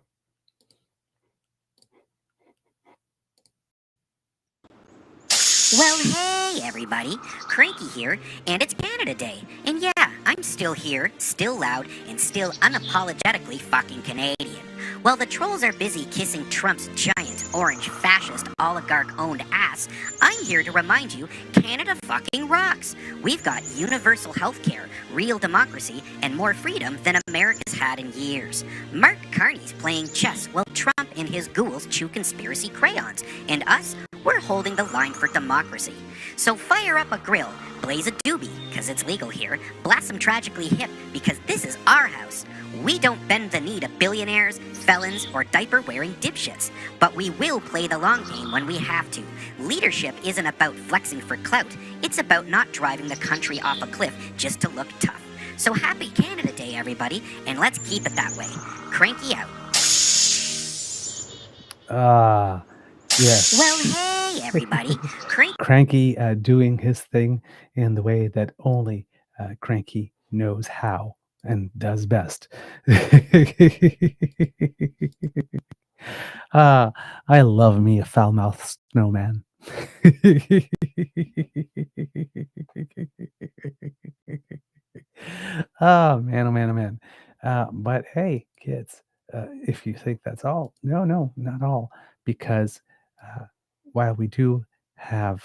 Well, hey, everybody. Cranky here, and it's Canada Day. And yeah, I'm still here, still loud, and still unapologetically fucking Canadian. While the trolls are busy kissing Trump's giant, orange, fascist, oligarch-owned ass, I'm here to remind you, Canada fucking rocks. We've got universal healthcare, real democracy, and more freedom than America's had in years. Mark Carney's playing chess while Trump and his ghouls chew conspiracy crayons, and us, we're holding the line for democracy. So fire up a grill, blaze a doobie, because it's legal here, blast some Tragically Hip, because this is our house. We don't bend the knee to billionaires, felons, or diaper-wearing dipshits, but we will play the long game when we have to. Leadership isn't about flexing for clout, it's about not driving the country off a cliff just to look tough. So happy Canada Day, everybody, and let's keep it that way. Cranky out. Yes. Well, hey, everybody. Cranky doing his thing in the way that only Cranky knows how and does best. I love me a foul-mouthed snowman. Oh man, oh man, oh man. But hey, kids, if you think that's all, no, not all, because while we do have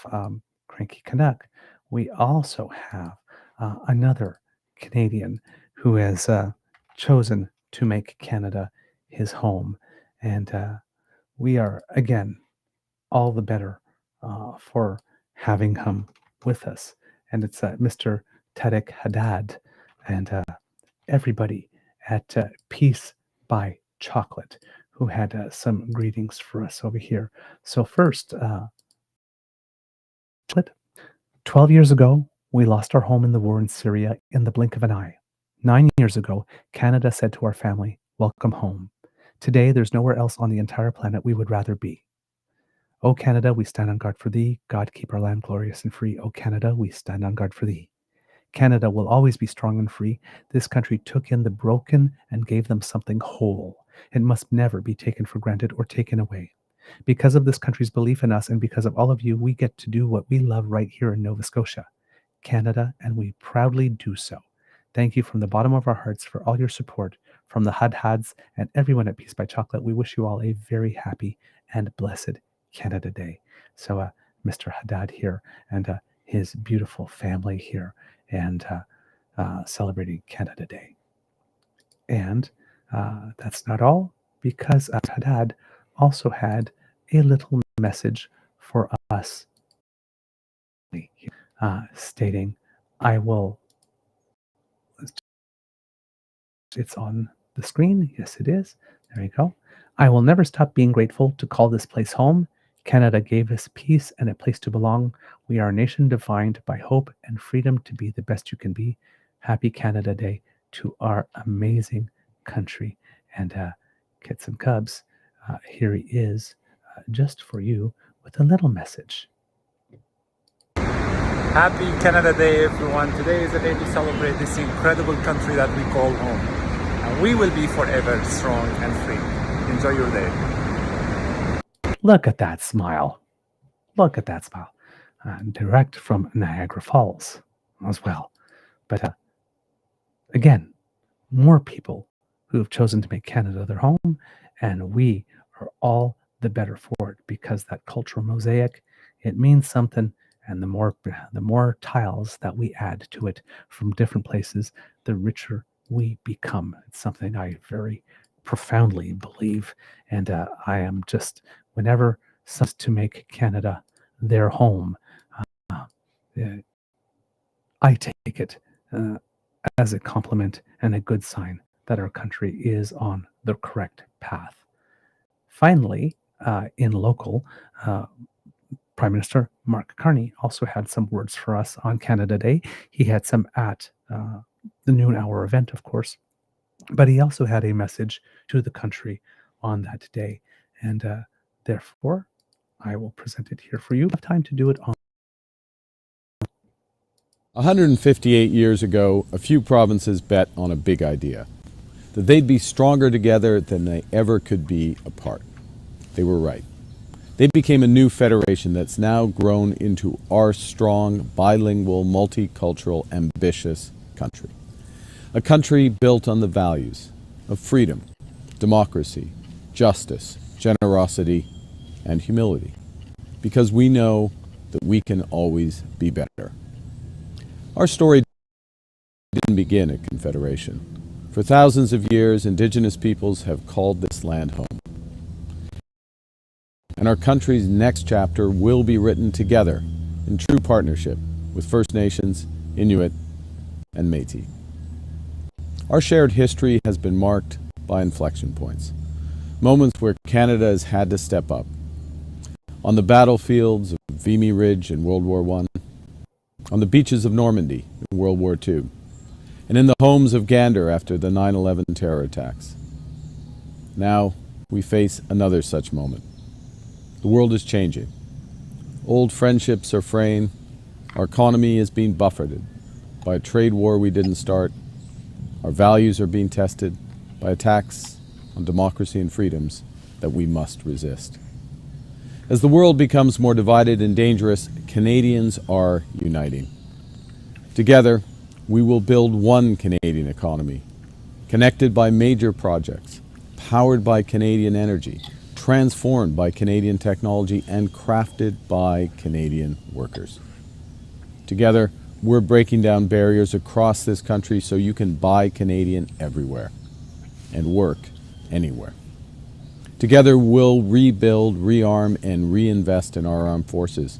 Cranky Canuck, we also have another Canadian who has chosen to make Canada his home. And we are, again, all the better for having him with us. And it's Mr. Tarek Haddad and everybody at Peace by Chocolate who had some greetings for us over here. So first, 12 years ago, we lost our home in the war in Syria in the blink of an eye. 9 years ago, Canada said to our family, "Welcome home." Today, there's nowhere else on the entire planet we would rather be. O Canada, we stand on guard for thee. God keep our land glorious and free. O Canada, we stand on guard for thee. Canada will always be strong and free. This country took in the broken and gave them something whole. It must never be taken for granted or taken away. Because of this country's belief in us and because of all of you, we get to do what we love right here in Nova Scotia, Canada, and we proudly do so. Thank you from the bottom of our hearts for all your support. From the Hadhads and everyone at Peace by Chocolate, we wish you all a very happy and blessed Canada Day. So Mr. Haddad here and his beautiful family here and celebrating Canada Day. And that's not all, because Haddad also had a little message for us stating, I will, it's on the screen. Yes, it is. There you go. I will never stop being grateful to call this place home. Canada gave us peace and a place to belong. We are a nation defined by hope and freedom to be the best you can be. Happy Canada Day to our amazing country. And Kits and Cubs, here he is, just for you, with a little message. Happy Canada Day, everyone. Today is the day to celebrate this incredible country that we call home. And we will be forever strong and free. Enjoy your day. Look at that smile. Look at that smile. Direct from Niagara Falls as well. But again, more people who have chosen to make Canada their home, and we are all the better for it, because that cultural mosaic, it means something. And the more tiles that we add to it from different places, the richer we become. It's something I very profoundly believe. And I am just, whenever someone to make Canada their home, I take it as a compliment and a good sign that our country is on the correct path. Finally, in local, Prime Minister Mark Carney also had some words for us on Canada Day. He had some at the noon hour event, of course, but he also had a message to the country on that day. And therefore, I will present it here for you. I have time to do it on. 158 years ago, a few provinces bet on a big idea, that they'd be stronger together than they ever could be apart. They were right. They became a new federation that's now grown into our strong, bilingual, multicultural, ambitious country. A country built on the values of freedom, democracy, justice, generosity, and humility, because we know that we can always be better. Our story didn't begin at Confederation. For thousands of years, Indigenous peoples have called this land home. And our country's next chapter will be written together in true partnership with First Nations, Inuit, and Métis. Our shared history has been marked by inflection points, moments where Canada has had to step up. On the battlefields of Vimy Ridge in World War I, on the beaches of Normandy in World War II, and in the homes of Gander after the 9/11 terror attacks. Now we face another such moment. The world is changing. Old friendships are fraying. Our economy is being buffeted by a trade war we didn't start. Our values are being tested by attacks on democracy and freedoms that we must resist. As the world becomes more divided and dangerous, Canadians are uniting. Together, we will build one Canadian economy, connected by major projects, powered by Canadian energy, transformed by Canadian technology, and crafted by Canadian workers. Together, we're breaking down barriers across this country so you can buy Canadian everywhere and work anywhere. Together, we'll rebuild, rearm, and reinvest in our armed forces,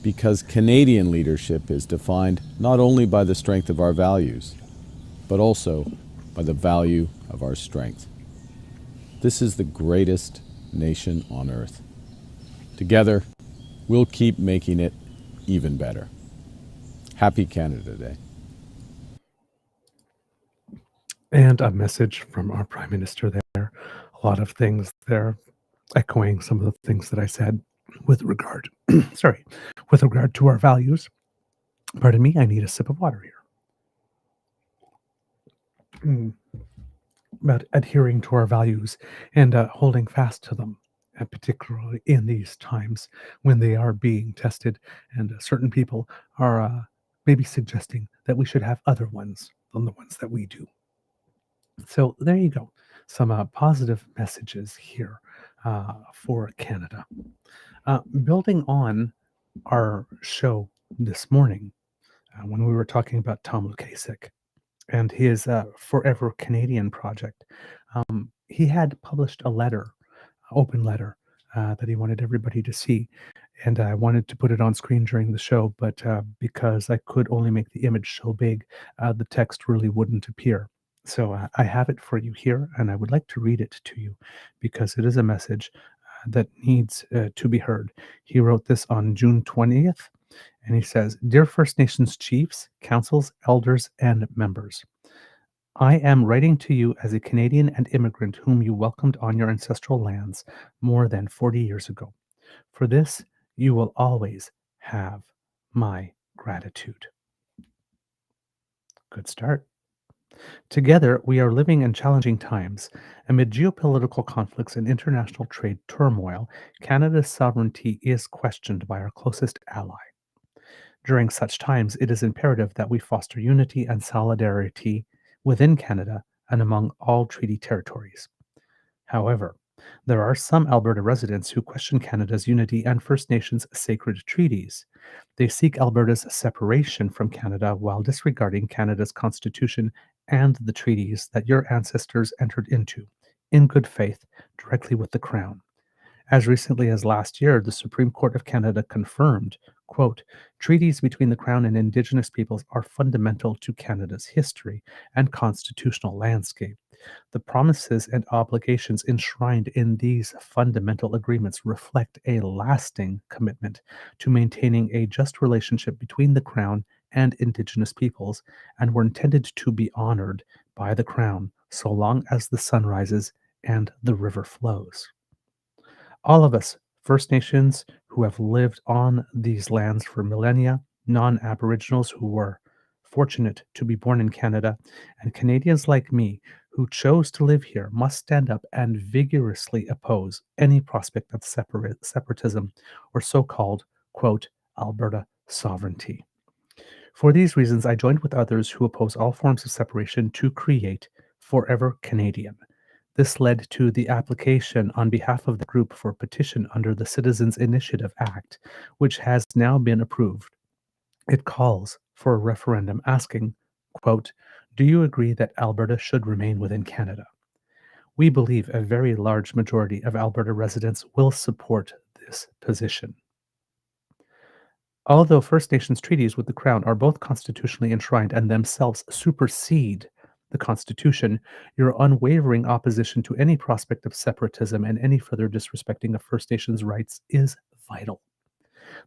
because Canadian leadership is defined not only by the strength of our values, but also by the value of our strength. This is the greatest nation on earth. Together, we'll keep making it even better. Happy Canada Day. And a message from our Prime Minister there. A lot of things there, echoing some of the things that I said with regard, with regard to our values. Pardon me, I need a sip of water here. About adhering to our values and holding fast to them, and particularly in these times when they are being tested, and certain people are maybe suggesting that we should have other ones than the ones that we do. So there you go. Some positive messages here for Canada. Building on our show this morning, when we were talking about Tom Lukasik and his Forever Canadian project, he had published a letter, open letter, that he wanted everybody to see. And I wanted to put it on screen during the show, but because I could only make the image so big, the text really wouldn't appear. So I have it for you here, and I would like to read it to you because it is a message that needs to be heard. He wrote this on June 20th, and he says, "Dear First Nations chiefs, councils, elders, and members, I am writing to you as a Canadian and immigrant whom you welcomed on your ancestral lands more than 40 years ago. For this, you will always have my gratitude." Good start. Together, we are living in challenging times. Amid geopolitical conflicts and international trade turmoil, Canada's sovereignty is questioned by our closest ally. During such times, it is imperative that we foster unity and solidarity within Canada and among all treaty territories. However, there are some Alberta residents who question Canada's unity and First Nations sacred treaties. They seek Alberta's separation from Canada while disregarding Canada's constitution and the treaties that your ancestors entered into, in good faith, directly with the Crown. As recently as last year, the Supreme Court of Canada confirmed, quote, "Treaties between the Crown and Indigenous peoples are fundamental to Canada's history and constitutional landscape. The promises and obligations enshrined in these fundamental agreements reflect a lasting commitment to maintaining a just relationship between the Crown and Indigenous peoples and were intended to be honored by the Crown so long as the sun rises and the river flows. All of us, First Nations who have lived on these lands for millennia, non-Aboriginals who were fortunate to be born in Canada, and Canadians like me who chose to live here must stand up and vigorously oppose any prospect of separatism or so-called, quote, Alberta sovereignty. For these reasons, I joined with others who oppose all forms of separation to create Forever Canadian. This led to the application on behalf of the group for a petition under the Citizens Initiative Act, which has now been approved. It calls for a referendum asking, quote, do you agree that Alberta should remain within Canada? We believe a very large majority of Alberta residents will support this position. Although First Nations treaties with the Crown are both constitutionally enshrined and themselves supersede the Constitution, your unwavering opposition to any prospect of separatism and any further disrespecting of First Nations rights is vital.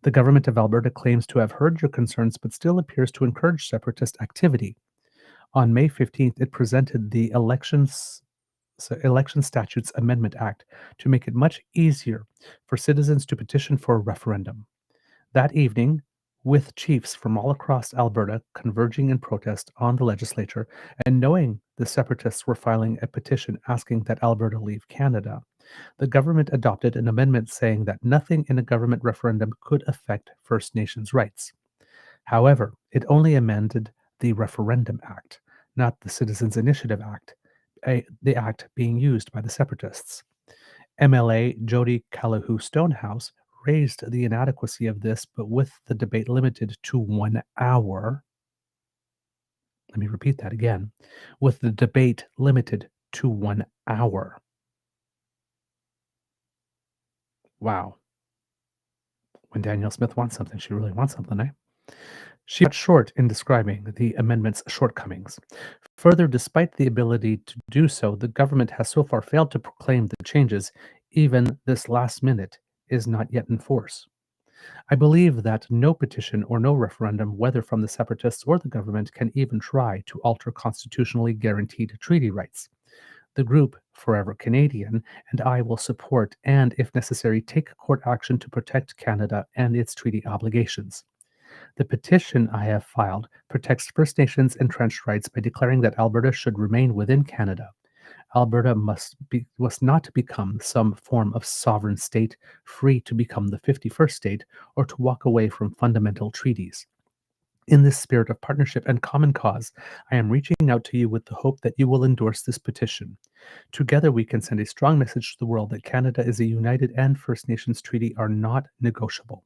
The Government of Alberta claims to have heard your concerns but still appears to encourage separatist activity. On May 15th, it presented the Election Statutes Amendment Act to make it much easier for citizens to petition for a referendum. That evening, with chiefs from all across Alberta converging in protest on the legislature, and knowing the separatists were filing a petition asking that Alberta leave Canada, the government adopted an amendment saying that nothing in a government referendum could affect First Nations rights. However, it only amended the Referendum Act, not the Citizens Initiative Act, the act being used by the separatists. MLA Jody Callahoo Stonehouse raised the inadequacy of this, but with the debate limited to 1 hour. Let me repeat that again. With the debate limited to 1 hour. Wow. When Danielle Smith wants something, she really wants something, eh? She got short in describing the amendment's shortcomings. Further, despite the ability to do so, the government has so far failed to proclaim the changes, even this last minute is not yet in force. I believe that no petition or no referendum, whether from the separatists or the government, can even try to alter constitutionally guaranteed treaty rights. The group, Forever Canadian, and I will support and, if necessary, take court action to protect Canada and its treaty obligations. The petition I have filed protects First Nations entrenched rights by declaring that Alberta should remain within Canada. Alberta must not become some form of sovereign state, free to become the 51st state or to walk away from fundamental treaties. In this spirit of partnership and common cause, I am reaching out to you with the hope that you will endorse this petition. Together we can send a strong message to the world that Canada is a united and First Nations treaty are not negotiable.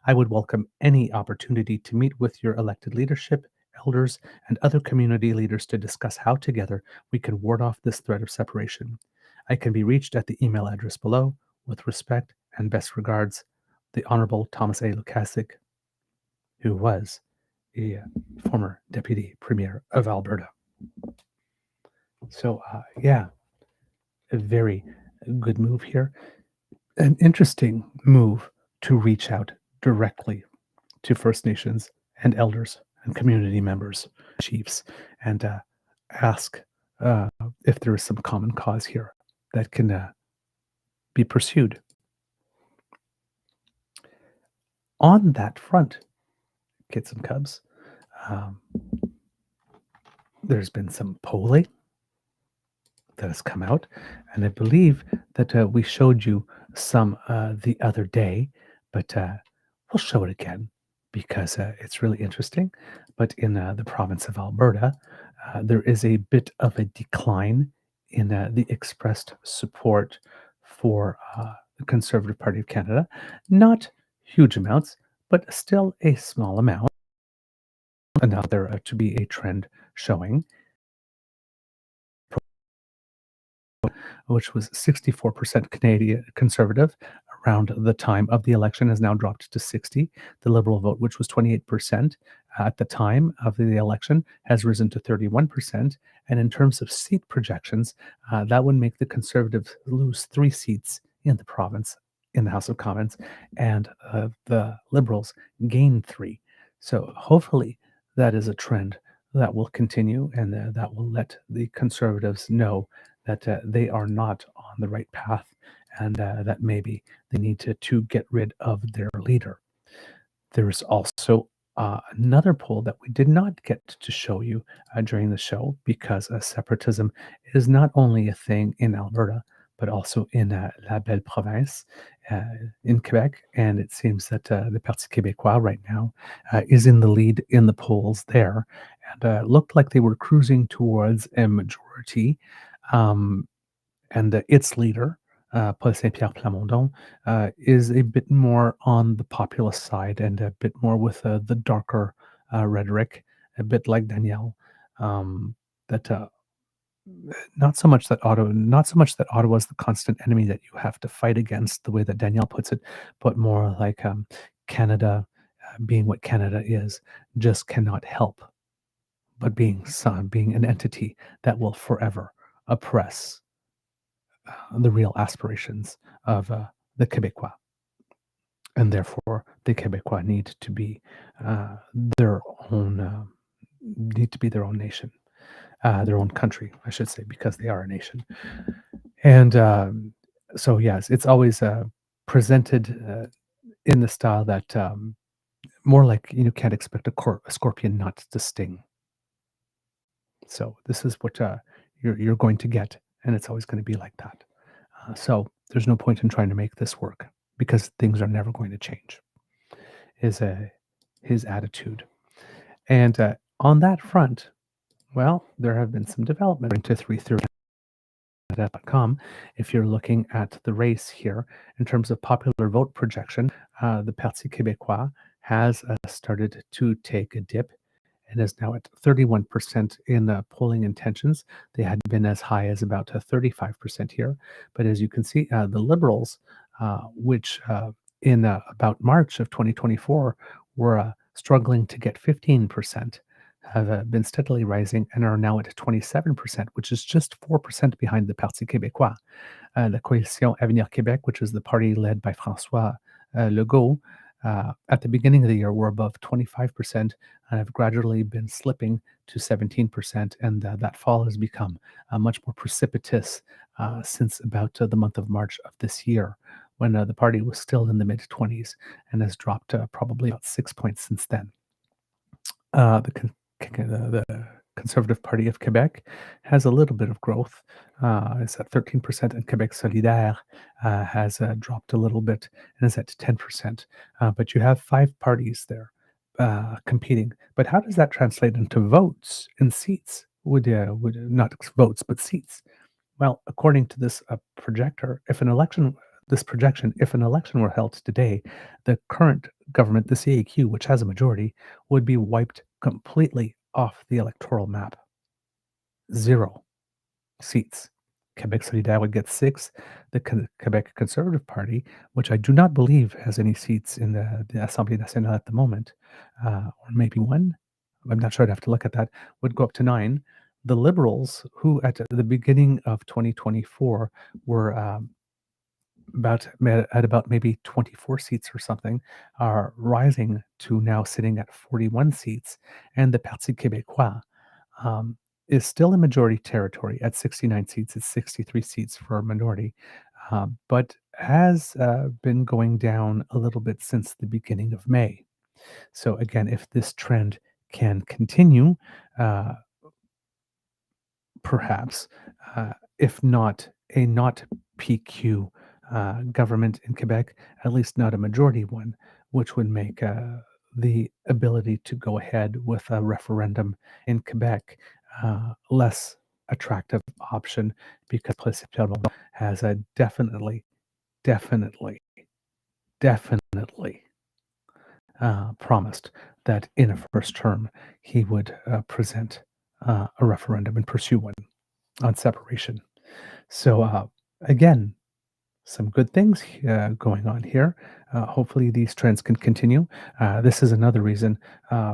I would welcome any opportunity to meet with your elected leadership, elders, and other community leaders to discuss how together we can ward off this threat of separation. I can be reached at the email address below. With respect and best regards, the Honorable Thomas A. Lukasik, who was a former Deputy Premier of Alberta. So, yeah, a very good move here. An interesting move to reach out directly to First Nations and elders and community members, chiefs, and ask if there is some common cause here that can be pursued. On that front, kids and cubs, there's been some polling that has come out, and I believe that we showed you some the other day, but we'll show it again because it's really interesting. But in the province of Alberta, there is a bit of a decline in the expressed support for the Conservative Party of Canada. Not huge amounts, but still a small amount. Another to be a trend showing, which was 64% Canadian Conservative around the time of the election, has now dropped to 60. The Liberal vote, which was 28% at the time of the election, has risen to 31%. And in terms of seat projections, that would make the Conservatives lose 3 seats in the province, in the House of Commons, and the Liberals gain 3. So hopefully that is a trend that will continue, and that will let the Conservatives know that they are not on the right path, and that maybe they need to get rid of their leader. There is also Another poll that we did not get to show you during the show because separatism is not only a thing in Alberta, but also in La Belle Province uh, in Quebec. And it seems that the Parti Québécois right now is in the lead in the polls there. And looked like they were cruising towards a majority. Um, and its leader, Paul Saint-Pierre Plamondon, is a bit more on the populist side and a bit more with the darker rhetoric, a bit like Danielle. That not so much that Ottawa is the constant enemy that you have to fight against, the way that Danielle puts it, but more like Canada, being what Canada is, just cannot help but being an entity that will forever oppress the real aspirations of the Québécois. And therefore, the Québécois uh, their need to be their own nation, their own country, I should say, because they are a nation. And so, yes, it's always presented in the style that more like can't expect a scorpion not to sting. So this is what you're going to get, and it's always going to be like that. So there's no point in trying to make this work because things are never going to change. Is his attitude, and on that front, well, there have been some development into 330.com. If you're looking at the race here in terms of popular vote projection, the Parti Québécois has started to take a dip and is now at 31% in polling intentions. They had been as high as about 35% here. But as you can see, the Liberals, which in about March of 2024 were struggling to get 15%, have been steadily rising and are now at 27%, which is just 4% behind the Parti Québécois. La Coalition Avenir Québec, which is the party led by François Legault, at the beginning of the year were above 25% and have gradually been slipping to 17%. And that fall has become much more precipitous since about the month of March of this year, when the party was still in the mid 20s and has dropped probably about 6 points since then. The Conservative Party of Quebec has a little bit of growth. It's at 13%, and Quebec Solidaire has dropped a little bit and is at 10%. But you have 5 parties there competing. But how does that translate into votes and seats? Would not votes, but seats? Well, according to this projector, if an election were held today, the current government, the CAQ, which has a majority, would be wiped completely off the electoral map. 0 seats. Quebec Solidaire would get 6. The Quebec Conservative Party, which I do not believe has any seats in the Assemblée nationale at the moment, or maybe 1. I'm not sure. I'd have to look at that. Would go up to 9. The Liberals, who at the beginning of 2024 were at about maybe 24 seats or something, are rising to now sitting at 41 seats, and the Parti Québécois is still in majority territory at 69 seats. It's 63 seats for a minority, but has been going down a little bit since the beginning of May. So again, if this trend can continue, perhaps, if not a not PQ government in Quebec, at least not a majority one, which would make the ability to go ahead with a referendum in Quebec less attractive option, because Plessis has a definitely promised that in a first term he would present a referendum and pursue one on separation. So again, some good things going on here. Hopefully these trends can continue. This is another reason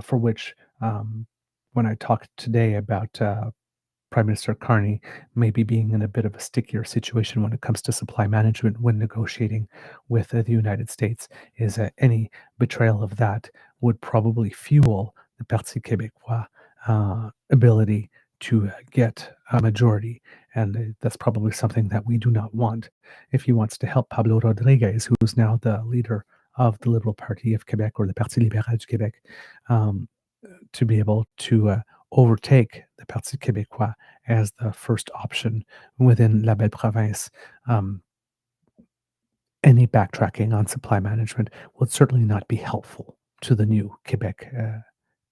for which when I talked today about Prime Minister Carney maybe being in a bit of a stickier situation when it comes to supply management when negotiating with the United States, is any betrayal of that would probably fuel the Parti Québécois ability to get a majority. And that's probably something that we do not want if he wants to help Pablo Rodriguez, who is now the leader of the Liberal Party of Quebec or the Parti libéral du Québec um, to be able to overtake the Parti québécois as the first option within La Belle Province. Any backtracking on supply management would certainly not be helpful to the new Quebec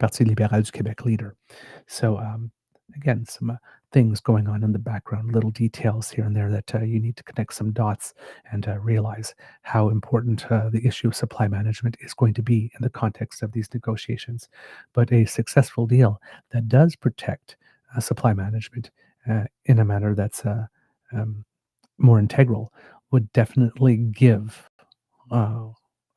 Parti libéral du Québec leader. So again, some things going on in the background, little details here and there that you need to connect some dots and realize how important the issue of supply management is going to be in the context of these negotiations. But a successful deal that does protect supply management in a manner that's more integral would definitely give, uh,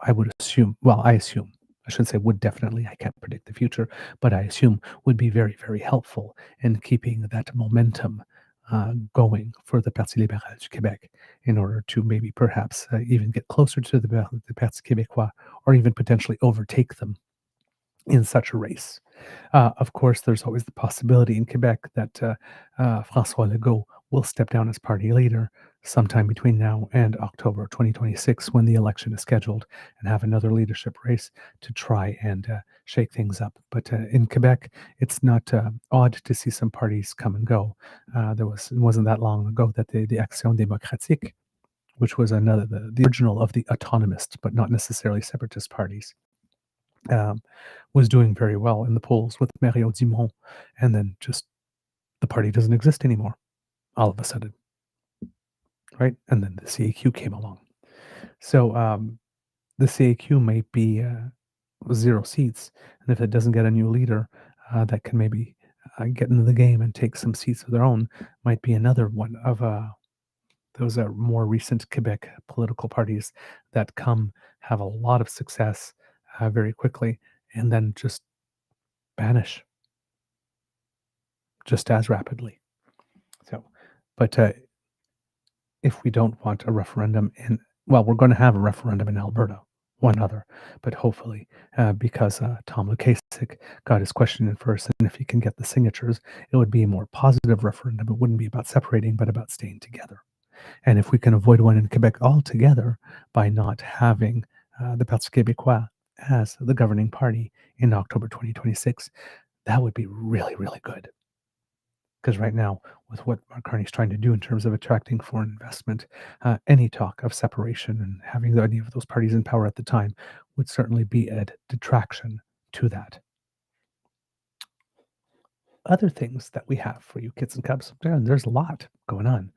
I would assume, well, I assume, I shouldn't say would definitely, I can't predict the future, but I assume would be very, very helpful in keeping that momentum going for the Parti libéral du Québec in order to maybe perhaps even get closer to the Parti québécois or even potentially overtake them in such a race. Of course, there's always the possibility in Quebec that François Legault will step down as party leader sometime between now and October 2026 when the election is scheduled and have another leadership race to try and shake things up. But in Quebec, it's not odd to see some parties come and go. It wasn't that long ago that the Action démocratique, which was the original of the autonomist, but not necessarily separatist parties, um, was doing very well in the polls with Mario Dumont, and then just the party doesn't exist anymore all of a sudden, right? And then the CAQ came along. So the CAQ may be 0 seats, and if it doesn't get a new leader that can maybe get into the game and take some seats of their own, might be another one of those are more recent Quebec political parties that have a lot of success very quickly, and then just vanish just as rapidly. So, but if we don't want a referendum we're going to have a referendum in Alberta, one other, but hopefully, because Tom Lukasik got his question in first, and if he can get the signatures, it would be a more positive referendum. It wouldn't be about separating, but about staying together. And if we can avoid one in Quebec altogether by not having the Parti québécois as the governing party in October 2026, that would be really, really good. Because right now, with what Mark Carney's trying to do in terms of attracting foreign investment, any talk of separation and having any of those parties in power at the time would certainly be a detraction to that. Other things that we have for you kids and cubs, there's a lot going on.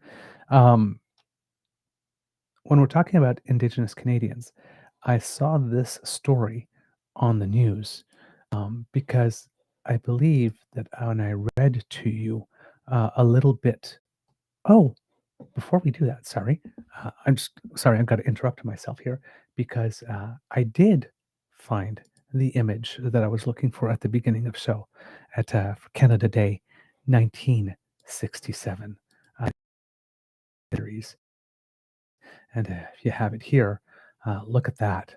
When we're talking about Indigenous Canadians, I saw this story on the news because I believe that when I read to you a little bit. Oh, before we do that, sorry. I'm just sorry, I've got to interrupt myself here because I did find the image that I was looking for at the beginning of show at Canada Day 1967 series. And if you have it here, look at that.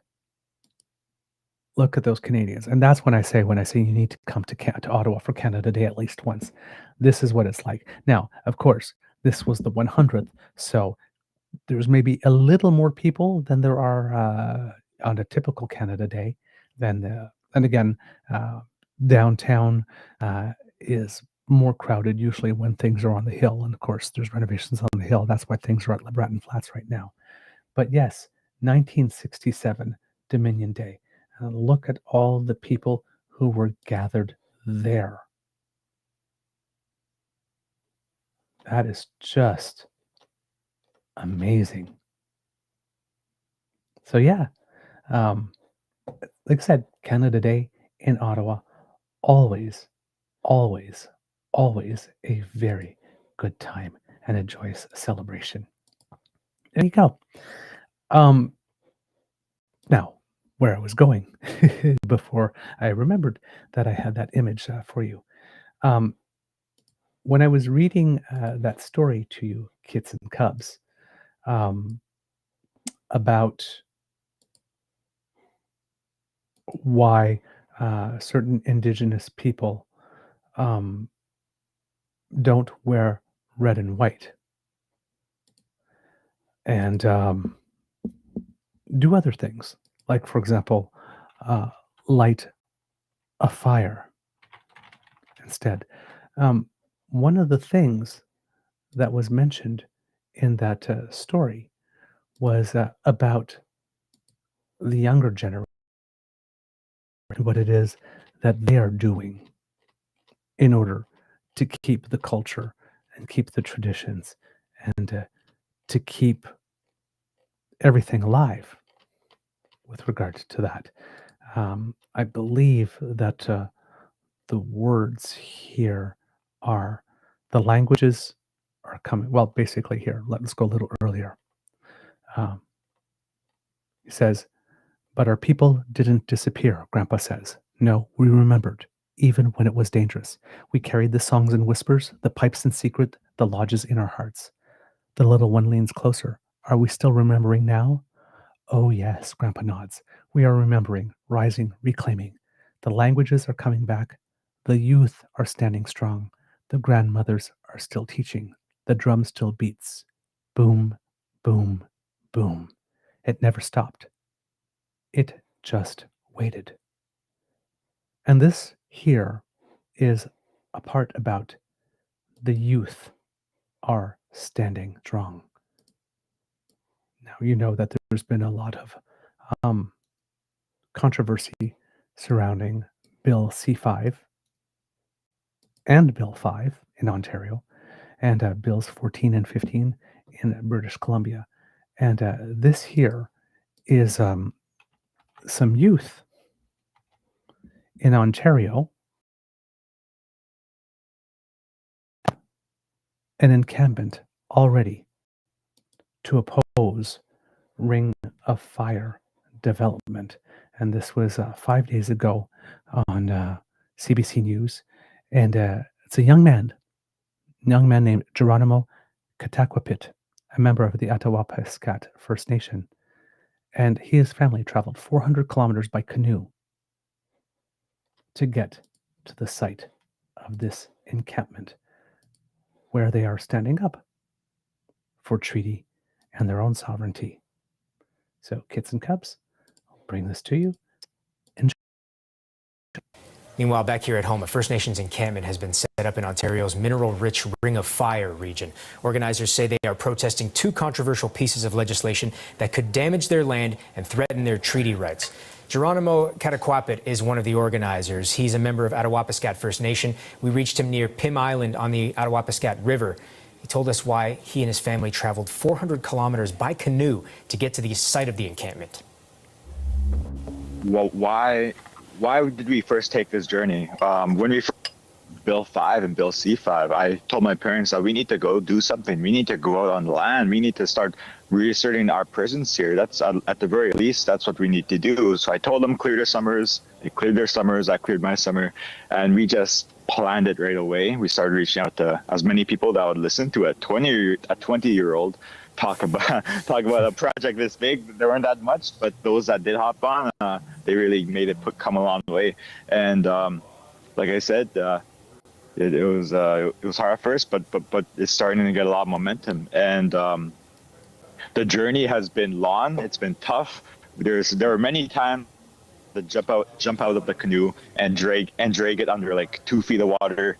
Look at those Canadians. And that's when I say you need to come to Ottawa for Canada Day at least once. This is what it's like. Now, of course, this was the 100th, so there's maybe a little more people than there are on a typical Canada Day. And again, downtown is more crowded usually when things are on the hill. And of course, there's renovations on the hill. That's why things are at LeBreton Flats right now. But yes, 1967 Dominion Day. Look at all the people who were gathered there. That is just amazing. So yeah, like I said, Canada Day in Ottawa, always, always, always a very good time and a joyous celebration. There you go. Now, where I was going before I remembered that I had that image for you. When I was reading that story to you, kids and cubs, about why certain Indigenous people don't wear red and white and do other things like, for example, light a fire instead. Um, one of the things that was mentioned in that story was about the younger generation, what it is that they are doing in order to keep the culture and keep the traditions and to keep everything alive with regard to that. I believe that the words here are the languages are coming. Well, basically, here, let's go a little earlier. Um, he says, but our people didn't disappear, Grandpa says. No, we remembered, even when it was dangerous. We carried the songs in whispers, the pipes in secret, the lodges in our hearts. The little one leans closer. Are we still remembering now? Oh, yes, Grandpa nods. We are remembering, rising, reclaiming. The languages are coming back. The youth are standing strong. The grandmothers are still teaching. The drum still beats. Boom, boom, boom. It never stopped. It just waited. And this here is a part about the youth are standing strong. Now, you know that there's been a lot of controversy surrounding Bill C5 and Bill 5 in Ontario, and Bills 14 and 15 in British Columbia. And this here is some youth in Ontario, an encampment already to oppose Ring of Fire development. And this was 5 days ago on CBC News. And it's a young man named Geronimo Kataquapit, a member of the Attawapiskat First Nation. And he and his family traveled 400 kilometers by canoe to get to the site of this encampment where they are standing up for treaty and their own sovereignty. So, kids and cubs, I'll bring this to you. Enjoy. Meanwhile, back here at home, a First Nations encampment has been set up in Ontario's mineral-rich Ring of Fire region. Organizers say they are protesting two controversial pieces of legislation that could damage their land and threaten their treaty rights. Geronimo Kataquapit is one of the organizers. He's a member of Attawapiskat First Nation. We reached him near Pim Island on the Attawapiskat River. He told us why he and his family traveled 400 kilometers by canoe to get to the site of the encampment. Well, why did we first take this journey? When we first Bill 5 and Bill C5, I told my parents that we need to go do something. We need to go out on the land. We need to start reasserting our presence here. That's at the very least, that's what we need to do. So I told them clear their summers. They cleared their summers. I cleared my summer, and we just planned it right away. We started reaching out to as many people that would listen to it. 20-year-old talk about a project this big. There weren't that much, but those that did hop on, they really made it come a long way. And like I said, it was hard at first, but it's starting to get a lot of momentum. And the journey has been long. It's been tough. There were many times to jump out of the canoe and drag it under like 2 feet of water,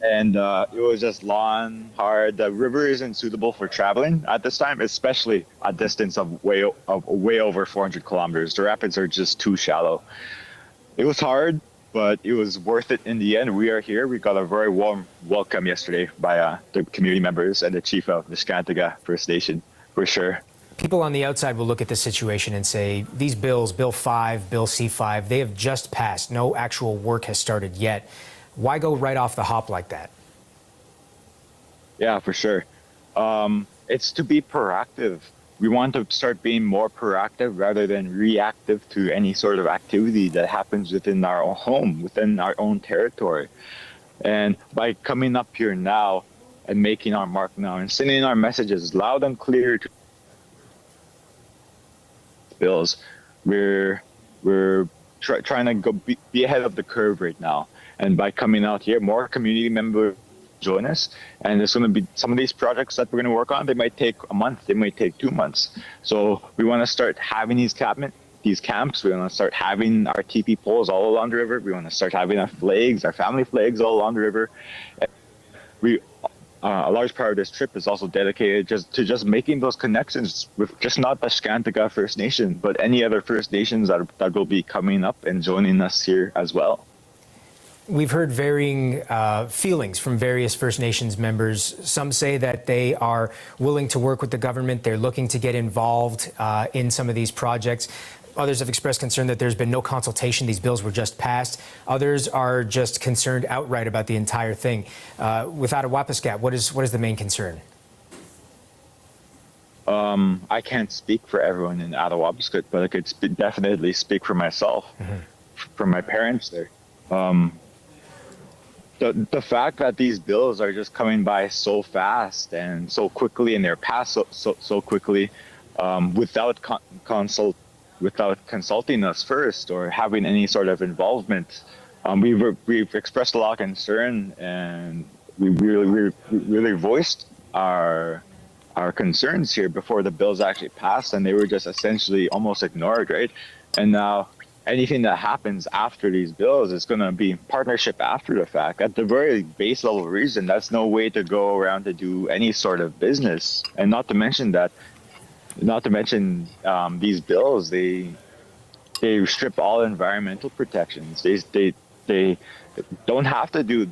And it was just long, hard. The river isn't suitable for traveling at this time, especially a distance of way over 400 kilometers. The rapids are just too shallow. It was hard, but it was worth it in the end. We are here. We got a very warm welcome yesterday by the community members and the chief of the Skantaga First Nation, for sure. People on the outside will look at this situation and say, these bills, Bill 5, Bill C5, they have just passed. No actual work has started yet. Why go right off the hop like that? Yeah, for sure. It's to be proactive. We want to start being more proactive rather than reactive to any sort of activity that happens within our own home, within our own territory. And by coming up here now and making our mark now and sending our messages loud and clear to bills, we're trying to be ahead of the curve right now. And by coming out here, more community members join us. And there's going to be some of these projects that we're going to work on. They might take a month. They might take 2 months. So we want to start having these camps. We want to start having our teepee poles all along the river. We want to start having our flags, our family flags all along the river. A large part of this trip is also dedicated to making those connections with just not the Skantika First Nation, but any other First Nations that will be coming up and joining us here as well. We've heard varying feelings from various First Nations members. Some say that they are willing to work with the government. They're looking to get involved in some of these projects. Others have expressed concern that there's been no consultation. These bills were just passed. Others are just concerned outright about the entire thing. With Attawapiskat, what is the main concern? I can't speak for everyone in Attawapiskat, but I could definitely speak for myself, for my parents there. The fact that these bills are just coming by so fast and so quickly, and they're passed so quickly, without consulting us first or having any sort of involvement, we've expressed a lot of concern, and we really voiced our concerns here before the bills actually passed, and they were just essentially almost ignored, right? And now anything that happens after these bills is going to be partnership after the fact. At the very base level reason, that's no way to go around to do any sort of business. And not to mention these bills, they strip all environmental protections. They don't have to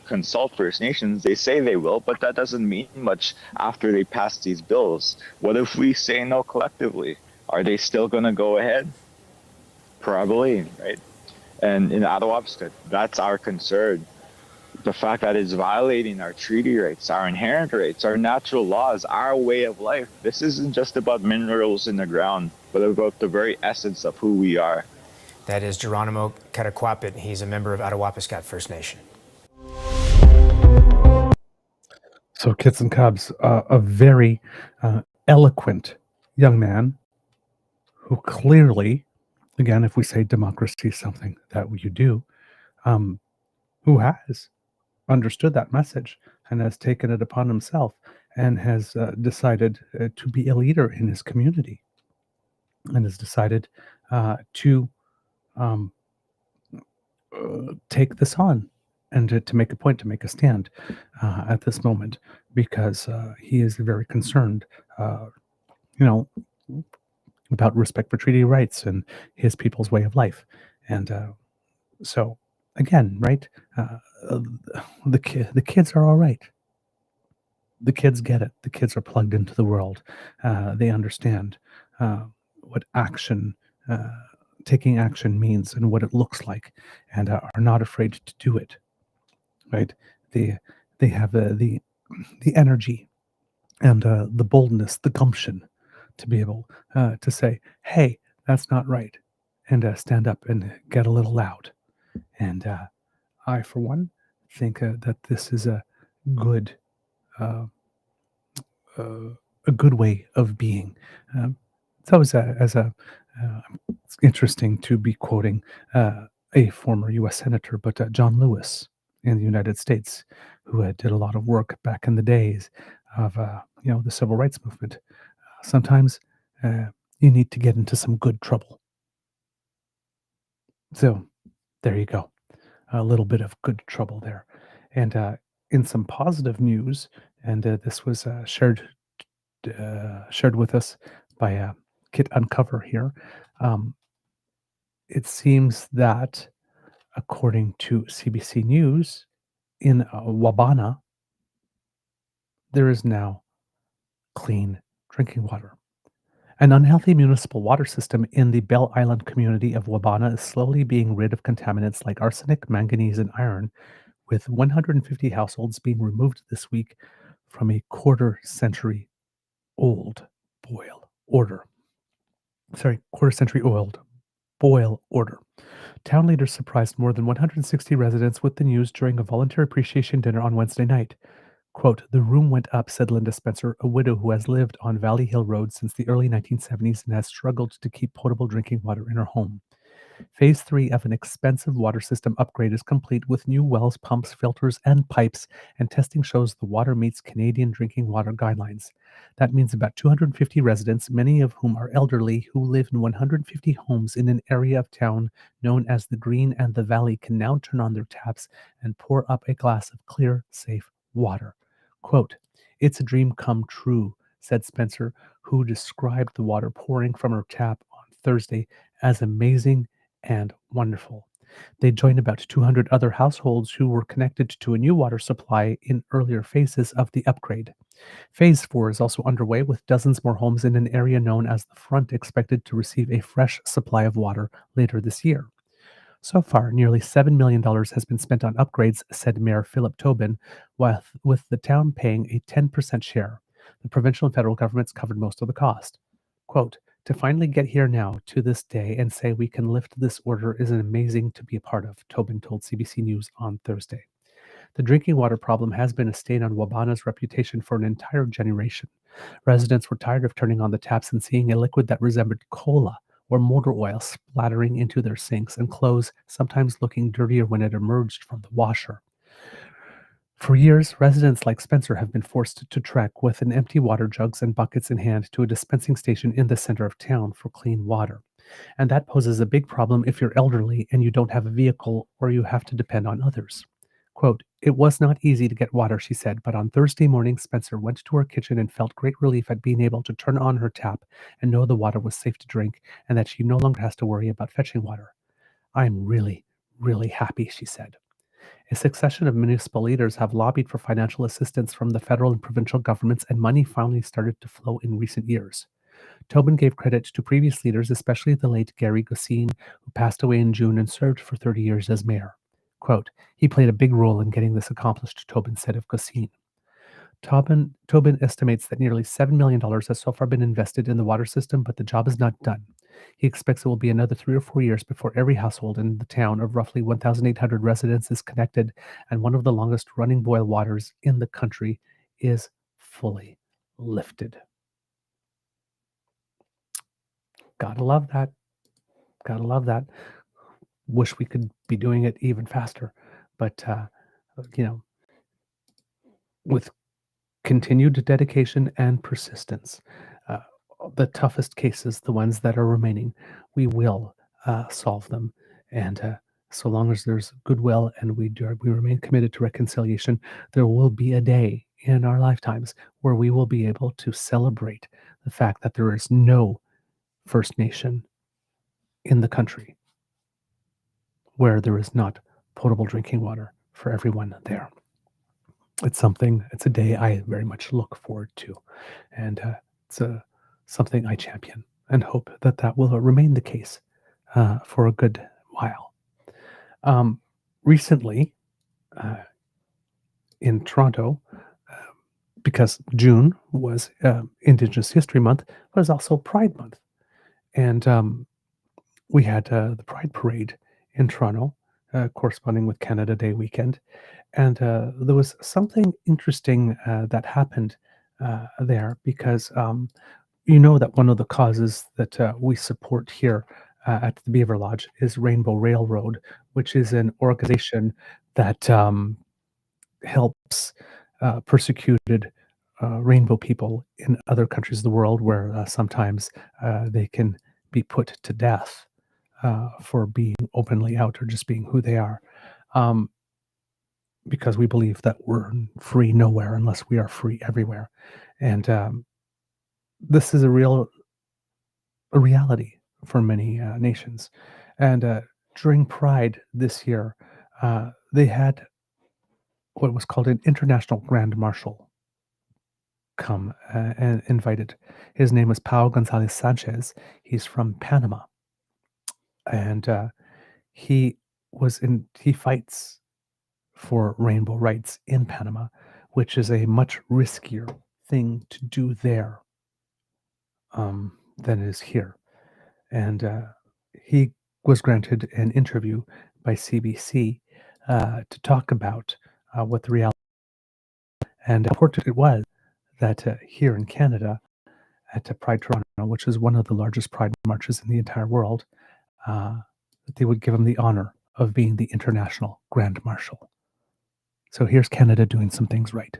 consult First Nations. They say they will, but that doesn't mean much after they pass these bills. What if we say no collectively? Are they still going to go ahead? Probably, right? And in Attawapiskat, that's our concern. The fact that it's violating our treaty rights, our inherent rights, our natural laws, our way of life. This isn't just about minerals in the ground, but about the very essence of who we are. That is Geronimo Kataquapit. He's a member of Attawapiskat First Nation. So, kids and cubs, a very eloquent young man who clearly, again, if we say democracy is something that you do, who has understood that message and has taken it upon himself and has decided to be a leader in his community, and has decided to take this on and to make a point, to make a stand at this moment, because he is very concerned, about respect for treaty rights and his people's way of life. And so, again, right, the kids are all right. The kids get it. The kids are plugged into the world. They understand what taking action means and what it looks like, and are not afraid to do it. Right? They have the energy and the boldness, the gumption to be able to say, "Hey, that's not right," and stand up and get a little loud. And I, for one, think that this is a good way of being. So it's interesting to be quoting a former U.S. senator, but John Lewis in the United States, who did a lot of work back in the days of the civil rights movement. Sometimes you need to get into some good trouble. So there you go, a little bit of good trouble there. And in some positive news, and this was shared with us by Kit Uncover here. It seems that, according to CBC News, in Wabana, there is now clean drinking water. An unhealthy municipal water system in the Bell Island community of Wabana is slowly being rid of contaminants like arsenic, manganese, and iron, with 150 households being removed this week from a quarter-century-old boil order. Town leaders surprised more than 160 residents with the news during a volunteer appreciation dinner on Wednesday night. Quote, "The room went up," said Linda Spencer, a widow who has lived on Valley Hill Road since the early 1970s and has struggled to keep potable drinking water in her home. Phase 3 of an expensive water system upgrade is complete with new wells, pumps, filters, and pipes, and testing shows the water meets Canadian drinking water guidelines. That means about 250 residents, many of whom are elderly, who live in 150 homes in an area of town known as the Green and the Valley, can now turn on their taps and pour up a glass of clear, safe water. Quote, "It's a dream come true," said Spencer, who described the water pouring from her tap on Thursday as amazing and wonderful. They joined about 200 other households who were connected to a new water supply in earlier phases of the upgrade. Phase 4 is also underway, with dozens more homes in an area known as the Front expected to receive a fresh supply of water later this year. So far, nearly $7 million has been spent on upgrades, said Mayor Philip Tobin, with the town paying a 10% share. The provincial and federal governments covered most of the cost. Quote, "To finally get here now, to this day, and say we can lift this order is amazing to be a part of," Tobin told CBC News on Thursday. The drinking water problem has been a stain on Wabana's reputation for an entire generation. Residents were tired of turning on the taps and seeing a liquid that resembled cola or motor oil splattering into their sinks, and clothes sometimes looking dirtier when it emerged from the washer. For years, residents like Spencer have been forced to trek with an empty water jugs and buckets in hand to a dispensing station in the center of town for clean water. And that poses a big problem if you're elderly and you don't have a vehicle or you have to depend on others. Quote, "It was not easy to get water," she said, but on Thursday morning, Spencer went to her kitchen and felt great relief at being able to turn on her tap and know the water was safe to drink and that she no longer has to worry about fetching water. "I'm really, really happy," she said. A succession of municipal leaders have lobbied for financial assistance from the federal and provincial governments, and money finally started to flow in recent years. Tobin gave credit to previous leaders, especially the late Gary Gossine, who passed away in June and served for 30 years as mayor. Quote, "He played a big role in getting this accomplished," Tobin said of Gossine. Tobin estimates that nearly $7 million has so far been invested in the water system, but the job is not done. He expects it will be another 3 or 4 years before every household in the town of roughly 1,800 residents is connected, and one of the longest running boil waters in the country is fully lifted. Gotta love that. Gotta love that. Wish we could be doing it even faster, but with continued dedication and persistence, uh, the toughest cases, the ones that are remaining, we will solve them. And so long as there's goodwill and we remain committed to reconciliation, there will be a day in our lifetimes where we will be able to celebrate the fact that there is no First Nation in the country where there is not potable drinking water for everyone there. It's a day I very much look forward to. And it's something I champion and hope that will remain the case for a good while. Recently, in Toronto, because June was Indigenous History Month, but it was also Pride Month. And we had the Pride Parade in Toronto, corresponding with Canada Day weekend. And there was something interesting that happened there because that one of the causes that we support here at the Beaver Lodge is Rainbow Railroad, which is an organization that helps persecuted rainbow people in other countries of the world where sometimes they can be put to death for being openly out or just being who they are. Because we believe that we're free nowhere unless we are free everywhere. And this is a reality for many nations. And during Pride this year, they had what was called an international grand marshal come and invited. His name is Pau Gonzalez Sanchez. He's from Panama. And he fights for rainbow rights in Panama, which is a much riskier thing to do there than it is here. And he was granted an interview by CBC to talk about what the reality and how important it was that here in Canada at Pride Toronto, which is one of the largest pride marches in the entire world, that they would give him the honor of being the International Grand Marshal. So here's Canada doing some things right.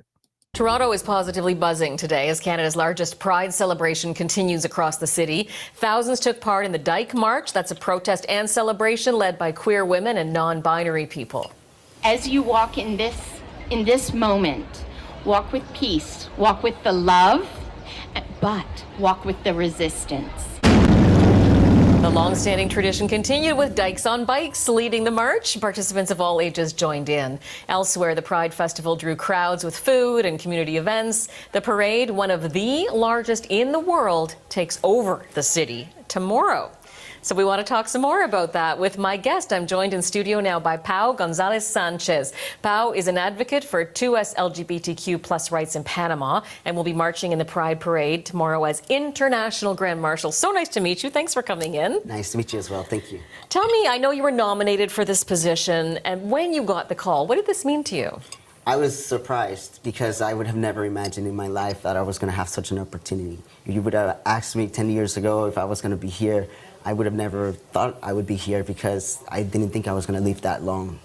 Toronto is positively buzzing today as Canada's largest Pride celebration continues across the city. Thousands took part in the Dyke March. That's a protest and celebration led by queer women and non-binary people. As you walk in this moment, walk with peace, walk with the love, but walk with the resistance. The long-standing tradition continued with Dykes on Bikes leading the march. Participants of all ages joined in. Elsewhere, the Pride Festival drew crowds with food and community events. The parade, one of the largest in the world, takes over the city tomorrow. So we want to talk some more about that with my guest. I'm joined in studio now by Pau Gonzalez Sanchez. Pau is an advocate for 2S LGBTQ plus rights in Panama and will be marching in the Pride Parade tomorrow as International Grand Marshal. So nice to meet you. Thanks for coming in. Nice to meet you as well. Thank you. Tell me, I know you were nominated for this position, and when you got the call, what did this mean to you? I was surprised because I would have never imagined in my life that I was going to have such an opportunity. You would have asked me 10 years ago if I was going to be here. I would have never thought I would be here because I didn't think I was going to live that long.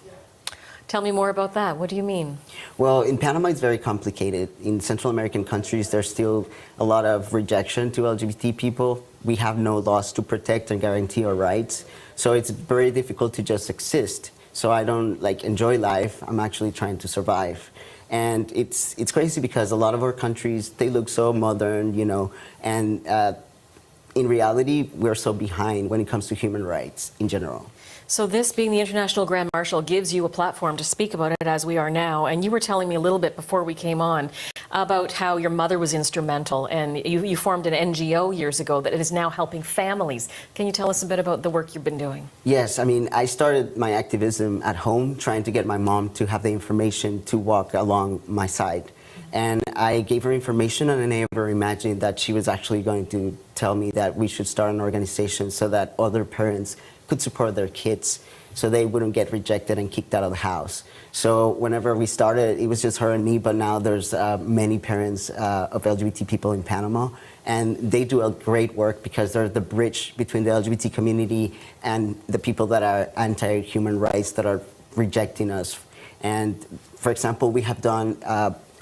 Tell me more about that. What do you mean? Well, in Panama, it's very complicated. In Central American countries, there's still a lot of rejection to LGBT people. We have no laws to protect and guarantee our rights. So it's very difficult to just exist. So I don't enjoy life. I'm actually trying to survive. And it's crazy because a lot of our countries, they look so modern, and in reality, we're so behind when it comes to human rights in general. So this being the International Grand Marshal gives you a platform to speak about it as we are now. And you were telling me a little bit before we came on about how your mother was instrumental and you formed an NGO years ago that is now helping families. Can you tell us a bit about the work you've been doing? Yes, I started my activism at home, trying to get my mom to have the information to walk along my side. And I gave her information, and I never imagined that she was actually going to tell me that we should start an organization so that other parents could support their kids so they wouldn't get rejected and kicked out of the house. So whenever we started, it was just her and me, but now there's many parents of LGBT people in Panama, and they do a great work because they're the bridge between the LGBT community and the people that are anti-human rights that are rejecting us. And for example, we have done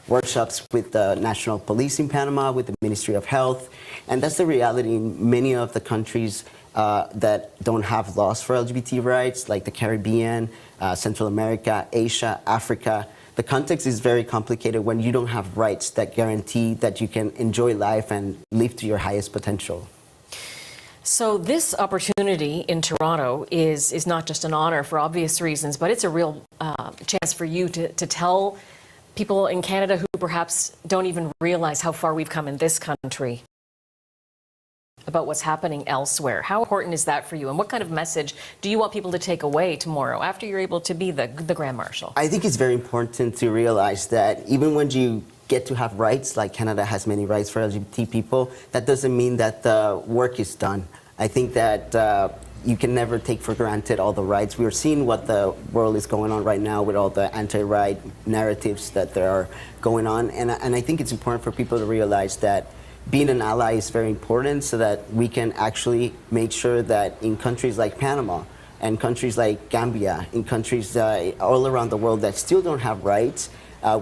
workshops with the National Police in Panama, with the Ministry of Health, and that's the reality in many of the countries that don't have laws for LGBT rights, like the Caribbean, Central America, Asia, Africa. The context is very complicated when you don't have rights that guarantee that you can enjoy life and live to your highest potential. So this opportunity in Toronto is not just an honor for obvious reasons, but it's a real chance for you to tell people in Canada who perhaps don't even realize how far we've come in this country about what's happening elsewhere. How important is that for you? And what kind of message do you want people to take away tomorrow after you're able to be the Grand Marshal? I think it's very important to realize that even when you get to have rights, like Canada has many rights for LGBT people, that doesn't mean that the work is done. I think that you can never take for granted all the rights. We're seeing what the world is going on right now with all the anti-right narratives that there are going on. And I think it's important for people to realize that being an ally is very important so that we can actually make sure that in countries like Panama and countries like Gambia, in countries all around the world that still don't have rights,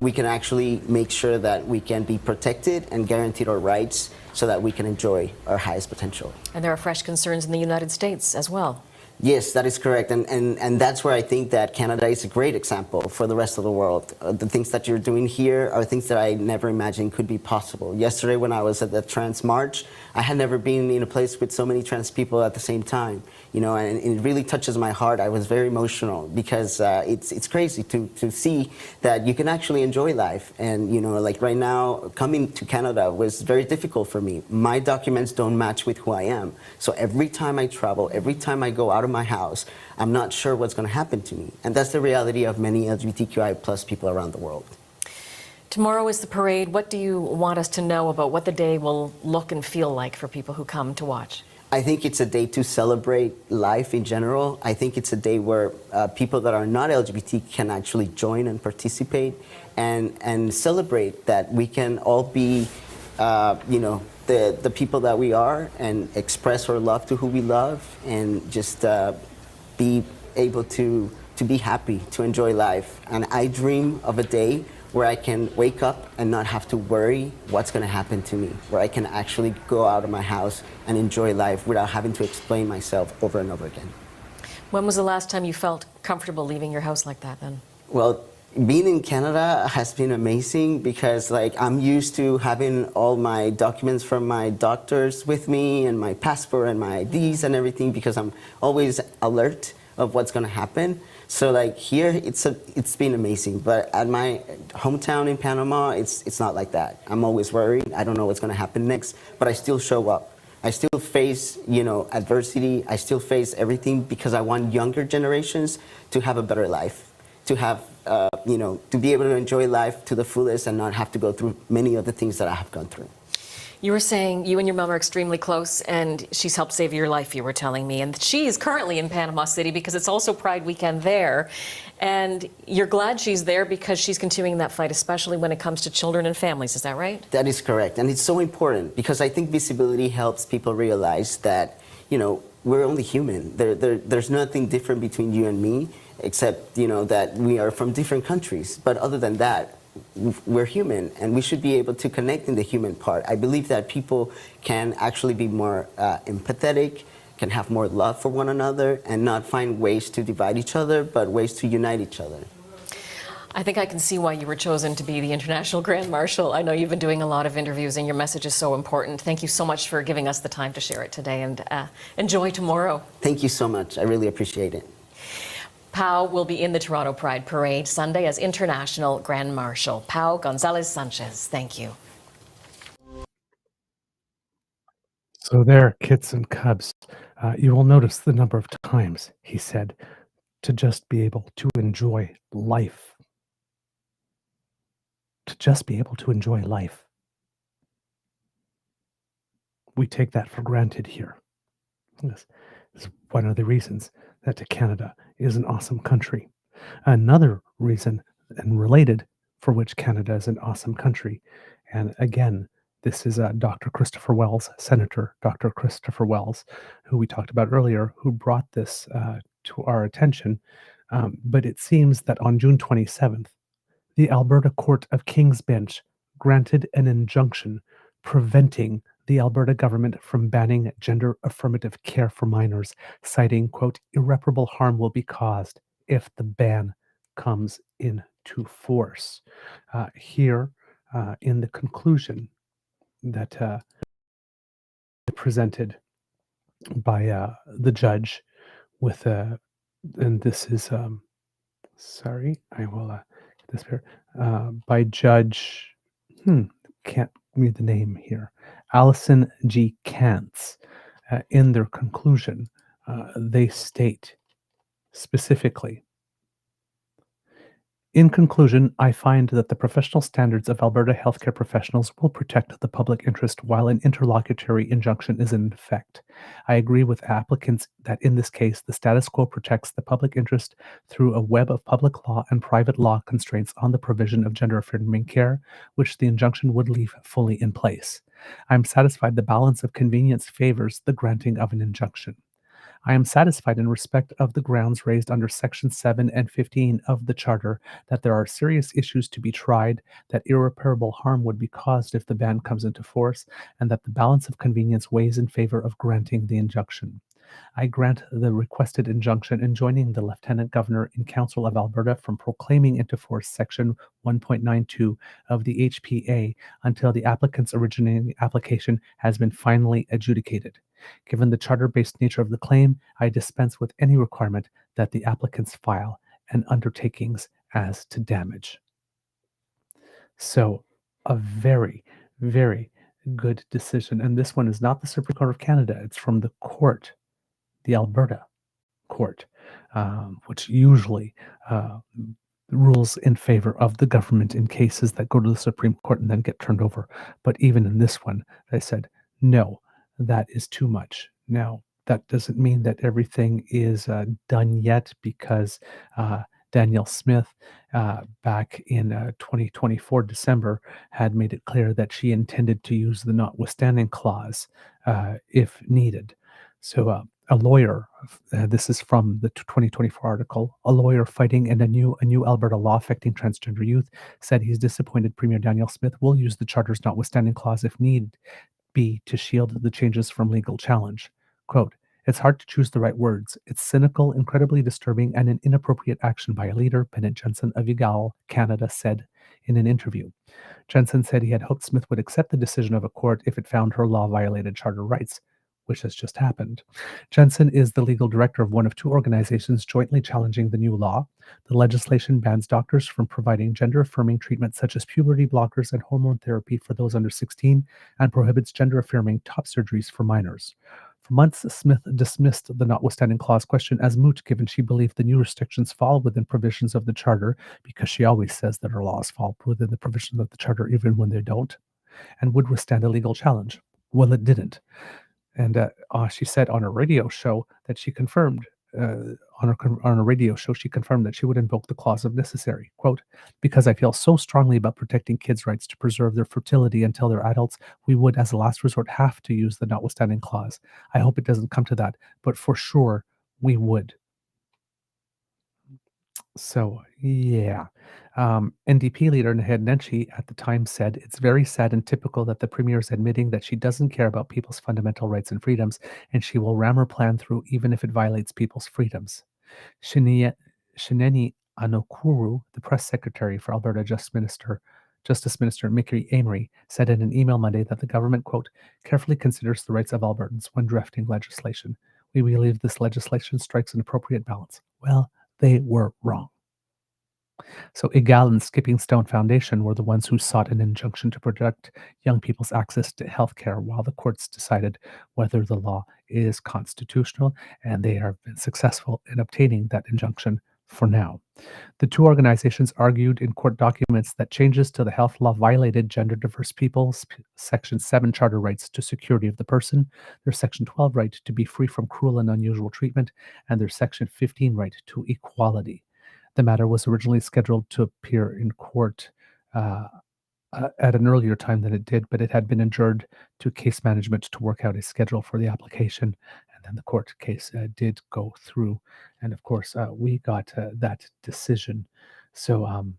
we can actually make sure that we can be protected and guaranteed our rights so that we can enjoy our highest potential. And there are fresh concerns in the United States as well. Yes, that is correct. And that's where I think that Canada is a great example for the rest of the world. The things that you're doing here are things that I never imagined could be possible. Yesterday when I was at the trans march, I had never been in a place with so many trans people at the same time. And it really touches my heart. I was very emotional because it's crazy to see that you can actually enjoy life. And, like right now, coming to Canada was very difficult for me. My documents don't match with who I am. So every time I travel, every time I go out of my house, I'm not sure what's going to happen to me. And that's the reality of many LGBTQI plus people around the world. Tomorrow is the parade. What do you want us to know about what the day will look and feel like for people who come to watch? I think it's a day to celebrate life in general. I think it's a day where people that are not LGBT can actually join and participate and celebrate that we can all be, the people that we are and express our love to who we love and just be able to be happy, to enjoy life. And I dream of a day where I can wake up and not have to worry what's going to happen to me, where I can actually go out of my house and enjoy life without having to explain myself over and over again. When was the last time you felt comfortable leaving your house like that then? Well, being in Canada has been amazing because I'm used to having all my documents from my doctors with me and my passport and my IDs and everything because I'm always alert of what's going to happen. So here it's been amazing, but at my hometown in Panama it's not like that. I'm always worried. I don't know what's going to happen next, but I still show up. I still face, adversity. I still face everything because I want younger generations to have a better life, to have, to be able to enjoy life to the fullest and not have to go through many of the things that I have gone through. You were saying you and your mom are extremely close, and she's helped save your life, you were telling me. And she is currently in Panama City because it's also Pride weekend there. And you're glad she's there because she's continuing that fight, especially when it comes to children and families. Is that right? That is correct. And it's so important because I think visibility helps people realize that, we're only human. There's nothing different between you and me, except, that we are from different countries. But other than that, we're human, and we should be able to connect in the human part. I believe that people can actually be more empathetic, can have more love for one another, and not find ways to divide each other, but ways to unite each other. I think I can see why you were chosen to be the International Grand Marshal. I know you've been doing a lot of interviews, and your message is so important. Thank you so much for giving us the time to share it today, and enjoy tomorrow. Thank you so much. I really appreciate it. Pau will be in the Toronto Pride Parade Sunday as International Grand Marshal. Pau Gonzalez Sanchez, thank you. So there, kits and cubs, you will notice the number of times he said to just be able to enjoy life. To just be able to enjoy life. We take that for granted here. This is one of the reasons that Canada is an awesome country. Another reason and related for which Canada is an awesome country, and again, this is Dr. Christopher Wells, Senator Dr. Christopher Wells, who we talked about earlier, who brought this to our attention. But it seems that on June 27th, the Alberta Court of King's Bench granted an injunction preventing the Alberta government from banning gender affirmative care for minors, citing, quote, irreparable harm will be caused if the ban comes into force. Here, in the conclusion that presented by the judge with and this is sorry, I will get this here by Judge can't read the name here, Allison G. Kantz. In their conclusion, they state specifically, in conclusion, I find that the professional standards of Alberta healthcare professionals will protect the public interest while an interlocutory injunction is in effect. I agree with applicants that in this case, the status quo protects the public interest through a web of public law and private law constraints on the provision of gender-affirming care, which the injunction would leave fully in place. I am satisfied the balance of convenience favors the granting of an injunction. I am satisfied in respect of the grounds raised under Section 7 and 15 of the Charter that there are serious issues to be tried, that irreparable harm would be caused if the ban comes into force, and that the balance of convenience weighs in favor of granting the injunction. I grant the requested injunction enjoining the Lieutenant Governor in Council of Alberta from proclaiming into force Section 1.92 of the HPA until the applicant's originating application has been finally adjudicated. Given the charter-based nature of the claim, I dispense with any requirement that the applicants file and undertakings as to damage. So, a very, very good decision. And this one is not the Supreme Court of Canada. It's from the court, the Alberta court, which usually rules in favor of the government in cases that go to the Supreme Court and then get turned over. But even in this one, they said, no, that is too much. Now, that doesn't mean that everything is done yet, because Danielle Smith, back in 2024 December, had made it clear that she intended to use the notwithstanding clause if needed. So a lawyer, this is from the 2024 article, a lawyer fighting in a new Alberta law affecting transgender youth, said he's disappointed Premier Danielle Smith will use the Charter's notwithstanding clause if need be to shield the changes from legal challenge. Quote, "It's hard to choose the right words. It's cynical, incredibly disturbing, and an inappropriate action by a leader," Bennett Jensen of Egal Canada said in an interview. Jensen said he had hoped Smith would accept the decision of a court if it found her law violated charter rights, which has just happened. Jensen is the legal director of one of two organizations jointly challenging the new law. The legislation bans doctors from providing gender-affirming treatment such as puberty blockers and hormone therapy for those under 16 and prohibits gender-affirming top surgeries for minors. For months, Smith dismissed the notwithstanding clause question as moot, given she believed the new restrictions fall within provisions of the Charter, because she always says that her laws fall within the provisions of the Charter even when they don't, and would withstand a legal challenge. Well, it didn't. And she said on a radio show that she confirmed, on a radio show, she confirmed that she would invoke the clause if necessary. Quote, "Because I feel so strongly about protecting kids' rights to preserve their fertility until they're adults, we would, as a last resort, have to use the notwithstanding clause. I hope it doesn't come to that, but for sure, we would." So, yeah. NDP leader Naheed Nenshi at the time said, "It's very sad and typical that the Premier is admitting that she doesn't care about people's fundamental rights and freedoms, and she will ram her plan through even if it violates people's freedoms." Shineni Anokuru, the press secretary for Alberta Justice Minister Mickey Amery, said in an email Monday that the government, quote, "carefully considers the rights of Albertans when drafting legislation. We believe this legislation strikes an appropriate balance." Well, they were wrong. So Egal and Skipping Stone Foundation were the ones who sought an injunction to protect young people's access to health care while the courts decided whether the law is constitutional, and they have been successful in obtaining that injunction for now. The two organizations argued in court documents that changes to the health law violated gender diverse people's Section 7 charter rights to security of the person, their Section 12 right to be free from cruel and unusual treatment, and their Section 15 right to equality. The matter was originally scheduled to appear in court at an earlier time than it did, but it had been adjourned to case management to work out a schedule for the application. And then the court case did go through. And of course, we got that decision. So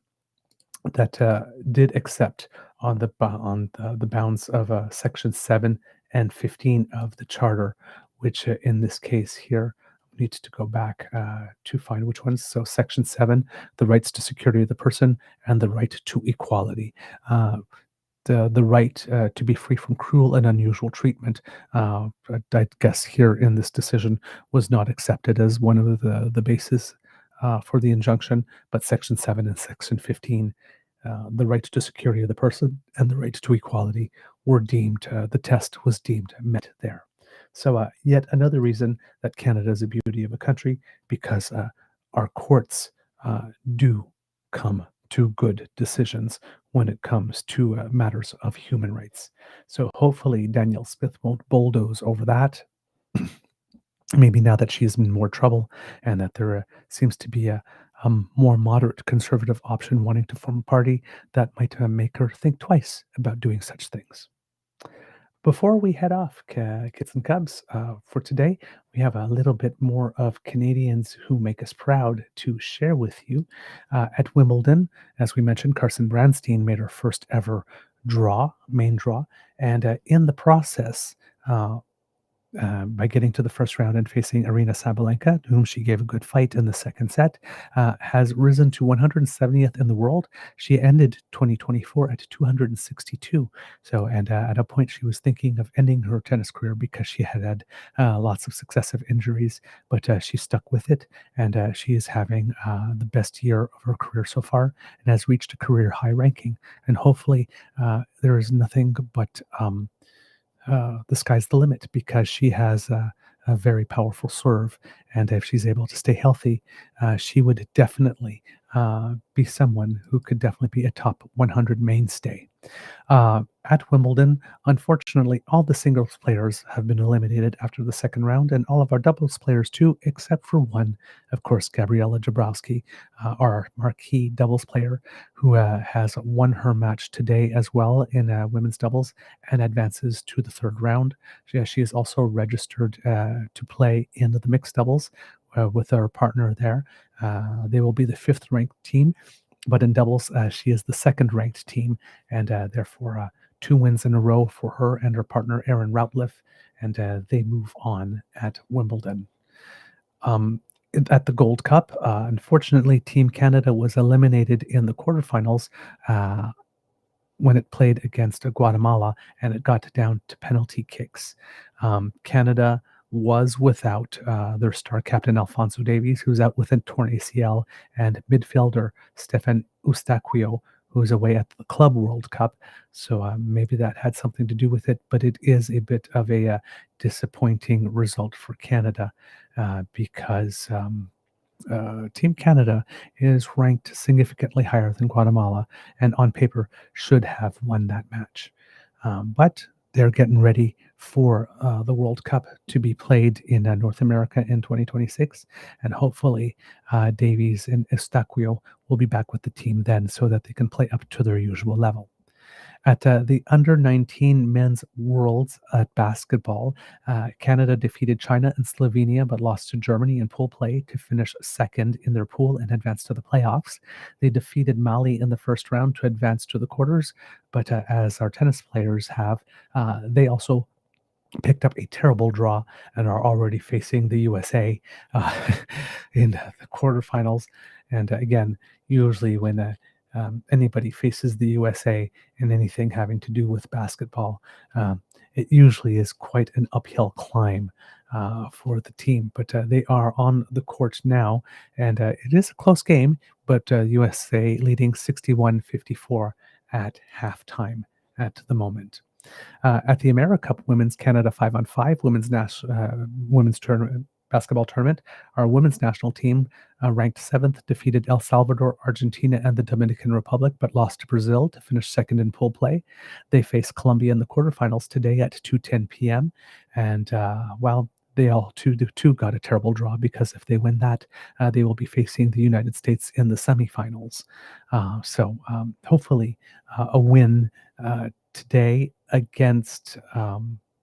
that did accept on the bounds of Section 7 and 15 of the Charter, which in this case here, need to go back to find which ones. So Section 7, the rights to security of the person and the right to equality. The right to be free from cruel and unusual treatment, I guess here in this decision, was not accepted as one of the bases for the injunction, but Section 7 and Section 15, the right to security of the person and the right to equality were deemed, the test was deemed met there. So yet another reason that Canada is a beauty of a country, because our courts do come to good decisions when it comes to matters of human rights. So hopefully Danielle Smith won't bulldoze over that. Maybe now that she's in more trouble and that there seems to be a more moderate conservative option wanting to form a party, that might make her think twice about doing such things. Before we head off, kids and cubs, for today, we have a little bit more of Canadians who make us proud to share with you. At Wimbledon, as we mentioned, Carson Branstein made her first ever main draw, and in the process, by getting to the first round and facing Aryna Sabalenka, whom she gave a good fight in the second set, has risen to 170th in the world. She ended 2024 at 262. So, and at a point, she was thinking of ending her tennis career because she had lots of successive injuries, but she stuck with it, and she is having the best year of her career so far and has reached a career high ranking. And hopefully, there is nothing but the sky's the limit, because she has a very powerful serve, and if she's able to stay healthy, she would definitely be someone who could definitely be a top 100 mainstay. At Wimbledon, unfortunately, all the singles players have been eliminated after the second round, and all of our doubles players too, except for one, of course, Gabriela Jabrowski, our marquee doubles player, who has won her match today as well in women's doubles and advances to the third round. She is also registered to play in the mixed doubles with our partner there. They will be the fifth ranked team, but in doubles, she is the second ranked team, and therefore 2 wins in a row for her and her partner, Aaron Routliffe, and they move on at Wimbledon. At the Gold Cup, unfortunately, Team Canada was eliminated in the quarterfinals when it played against Guatemala, and it got down to penalty kicks. Canada was without their star captain Alfonso Davies, who's out with a torn ACL, and midfielder Stefan Eustaquio, who's away at the Club World Cup. So maybe that had something to do with it, but it is a bit of a disappointing result for Canada because Team Canada is ranked significantly higher than Guatemala and on paper should have won that match. But they're getting ready for the World Cup to be played in North America in 2026. And hopefully Davies and Eustaquio will be back with the team then so that they can play up to their usual level. At the Under-19 Men's Worlds at basketball, Canada defeated China and Slovenia but lost to Germany in pool play to finish second in their pool and advance to the playoffs. They defeated Mali in the first round to advance to the quarters, but as our tennis players have, they also picked up a terrible draw and are already facing the USA in the quarterfinals. And again, usually when anybody faces the USA in anything having to do with basketball, it usually is quite an uphill climb for the team. But they are on the court now, and it is a close game, but USA leading 61-54 at halftime at the moment. At the AmeriCup Women's Canada 5-on-5 women's tournament, basketball tournament, our women's national team ranked 7th, defeated El Salvador, Argentina, and the Dominican Republic, but lost to Brazil to finish second in pool play. They face Colombia in the quarterfinals today at 2:10 p.m. And while they all too got a terrible draw, because if they win that, they will be facing the United States in the semifinals. So hopefully a win today against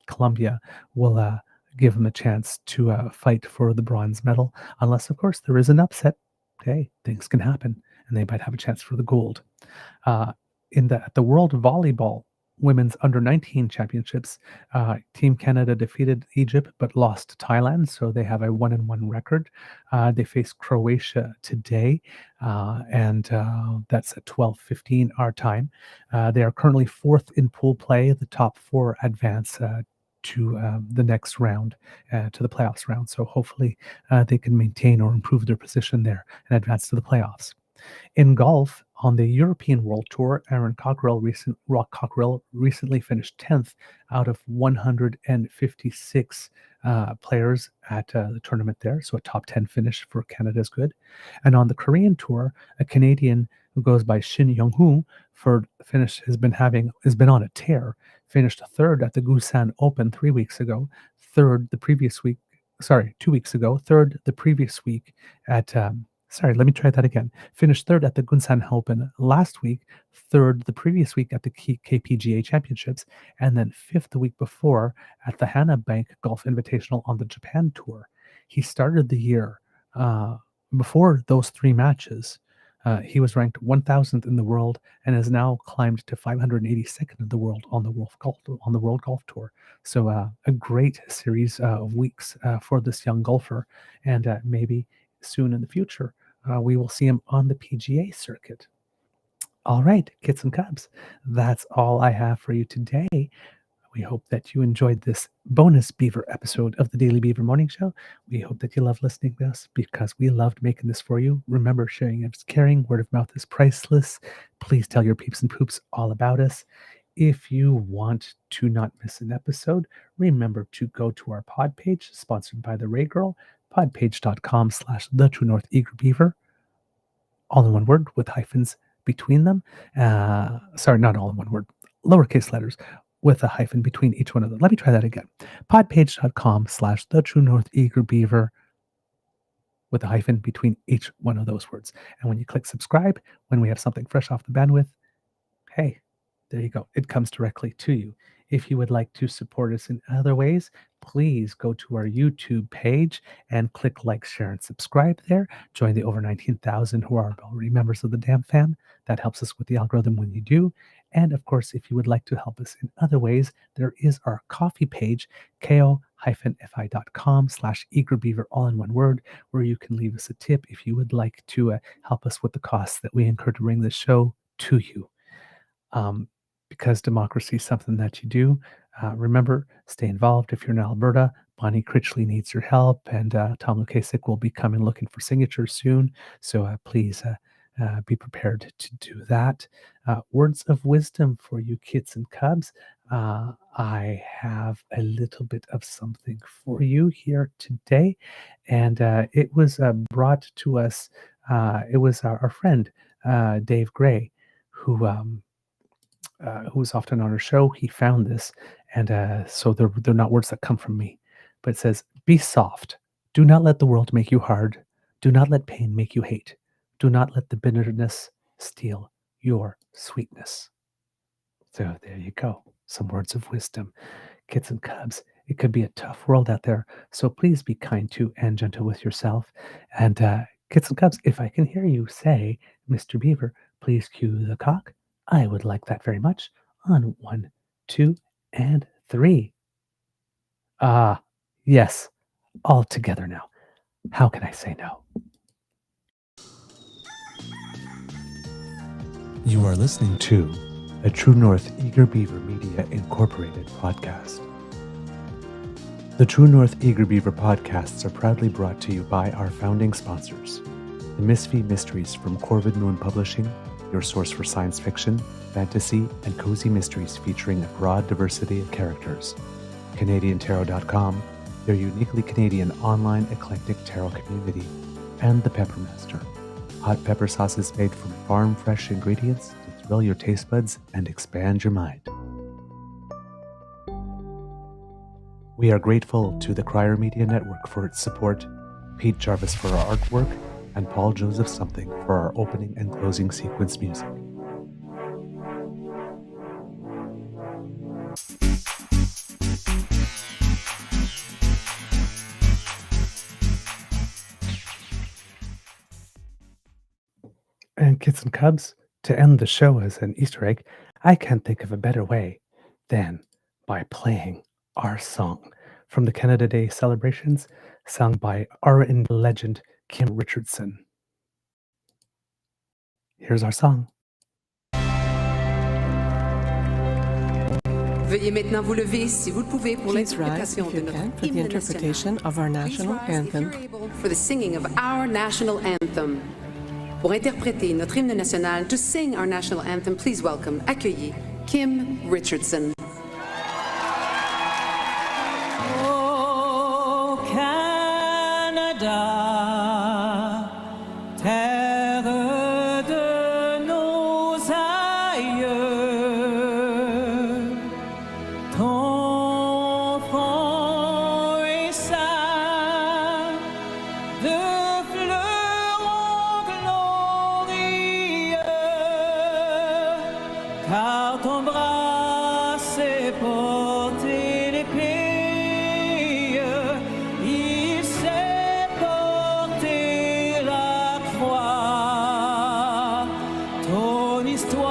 Colombia will give them a chance to fight for the bronze medal, unless, of course, there is an upset. Hey, things can happen, and they might have a chance for the gold. At the World Volleyball Women's Under-19 Championships, Team Canada defeated Egypt but lost to Thailand, so they have a 1-1 record. They face Croatia today, and that's at 12:15 our time. They are currently 4th in pool play. The top 4 advance to the next round, to the playoffs round. So hopefully they can maintain or improve their position there and advance to the playoffs. In golf, on the European World Tour, Rock Cockrell recently finished 10th out of 156 players at the tournament there. So a top 10 finish for Canada is good. And on the Korean Tour, a Canadian who goes by Shin Young-hoo has been on a tear. Finished 3rd at the Busan Open 3 weeks ago, 2 weeks ago, 3rd the previous week at Finished 3rd at the Gunsan Open last week, 3rd the previous week at the KPGA Championships, and then 5th the week before at the Hana Bank Golf Invitational on the Japan Tour. He started the year before those 3 matches. He was ranked 1,000th in the world and has now climbed to 582nd in the world on the World Golf Tour. So a great series of weeks for this young golfer, and maybe soon in the future we will see him on the PGA circuit. All right, kids and cubs, that's all I have for you today. We hope that you enjoyed this bonus Beaver episode of the Daily Beaver Morning Show. We hope that you love listening to us because we loved making this for you. Remember, sharing is caring. Word of mouth is priceless. Please tell your peeps and poops all about us. If you want to not miss an episode, remember to go to our pod page, sponsored by the Ray Girl, podpage.com/the truenortheagerbeaver, all in one word with hyphens between them. Not all in one word, lowercase letters with a hyphen between each one of them. Let me try that again. podpage.com/the truenortheagerbeaver with a hyphen between each one of those words. And when you click subscribe, when we have something fresh off the bandwidth, hey, there you go. It comes directly to you. If you would like to support us in other ways, please go to our YouTube page and click like, share, and subscribe there. Join the over 19,000 who are already members of the DAMFAM. That helps us with the algorithm when you do. And of course, if you would like to help us in other ways, there is our coffee page, ko-fi.com/eagerbeaver, all in one word, where you can leave us a tip if you would like to help us with the costs that we incur to bring the show to you. Because democracy is something that you do. Remember, stay involved. If you're in Alberta, Bonnie Critchley needs your help, and Tom Lukasik will be coming looking for signatures soon. So please be prepared to do that. Words of wisdom for you kids and cubs. I have a little bit of something for you here today, and it was brought to us. It was our friend Dave Gray, who was often on our show. He found this, and so they're not words that come from me, but it says, "Be soft. Do not let the world make you hard. Do not let pain make you hate. Do not let the bitterness steal your sweetness." So there you go. Some words of wisdom. Kids and cubs, it could be a tough world out there, so please be kind to and gentle with yourself. And kids and cubs, if I can hear you say, "Mr. Beaver, please cue the cock," I would like that very much on 1, 2, and 3. Yes, all together now. How can I say no? You are listening to a True North Eager Beaver Media Incorporated podcast. The True North Eager Beaver podcasts are proudly brought to you by our founding sponsors, the Misfit Mysteries from Corvid Moon Publishing, your source for science fiction, fantasy, and cozy mysteries featuring a broad diversity of characters. CanadianTarot.com, their uniquely Canadian online eclectic tarot community. And the Peppermaster, hot pepper sauces made from farm-fresh ingredients to thrill your taste buds and expand your mind. We are grateful to the Crier Media Network for its support, Pete Jarvis for our artwork, and Paul Joseph Something for our opening and closing sequence music. And kids and cubs, to end the show as an Easter egg, I can't think of a better way than by playing our song from the Canada Day celebrations, sung by R&B legend Kim Richardson. Here's our song. Veuillez maintenant vous lever si vous le pouvez pour Please rise, l'interprétation if de you notre can, for the hymne interpretation national. of our Please national rise if anthem. you're able for the singing of our national anthem. Pour interpréter notre hymne national, to sing our national anthem, please welcome, accueillez Kim Richardson. Oh, Canada, terre de nos aïeux, ton front est saint de fleurons glorieux, car ton bras s'est porté l'épée, il s'est porté la croix, ton histoire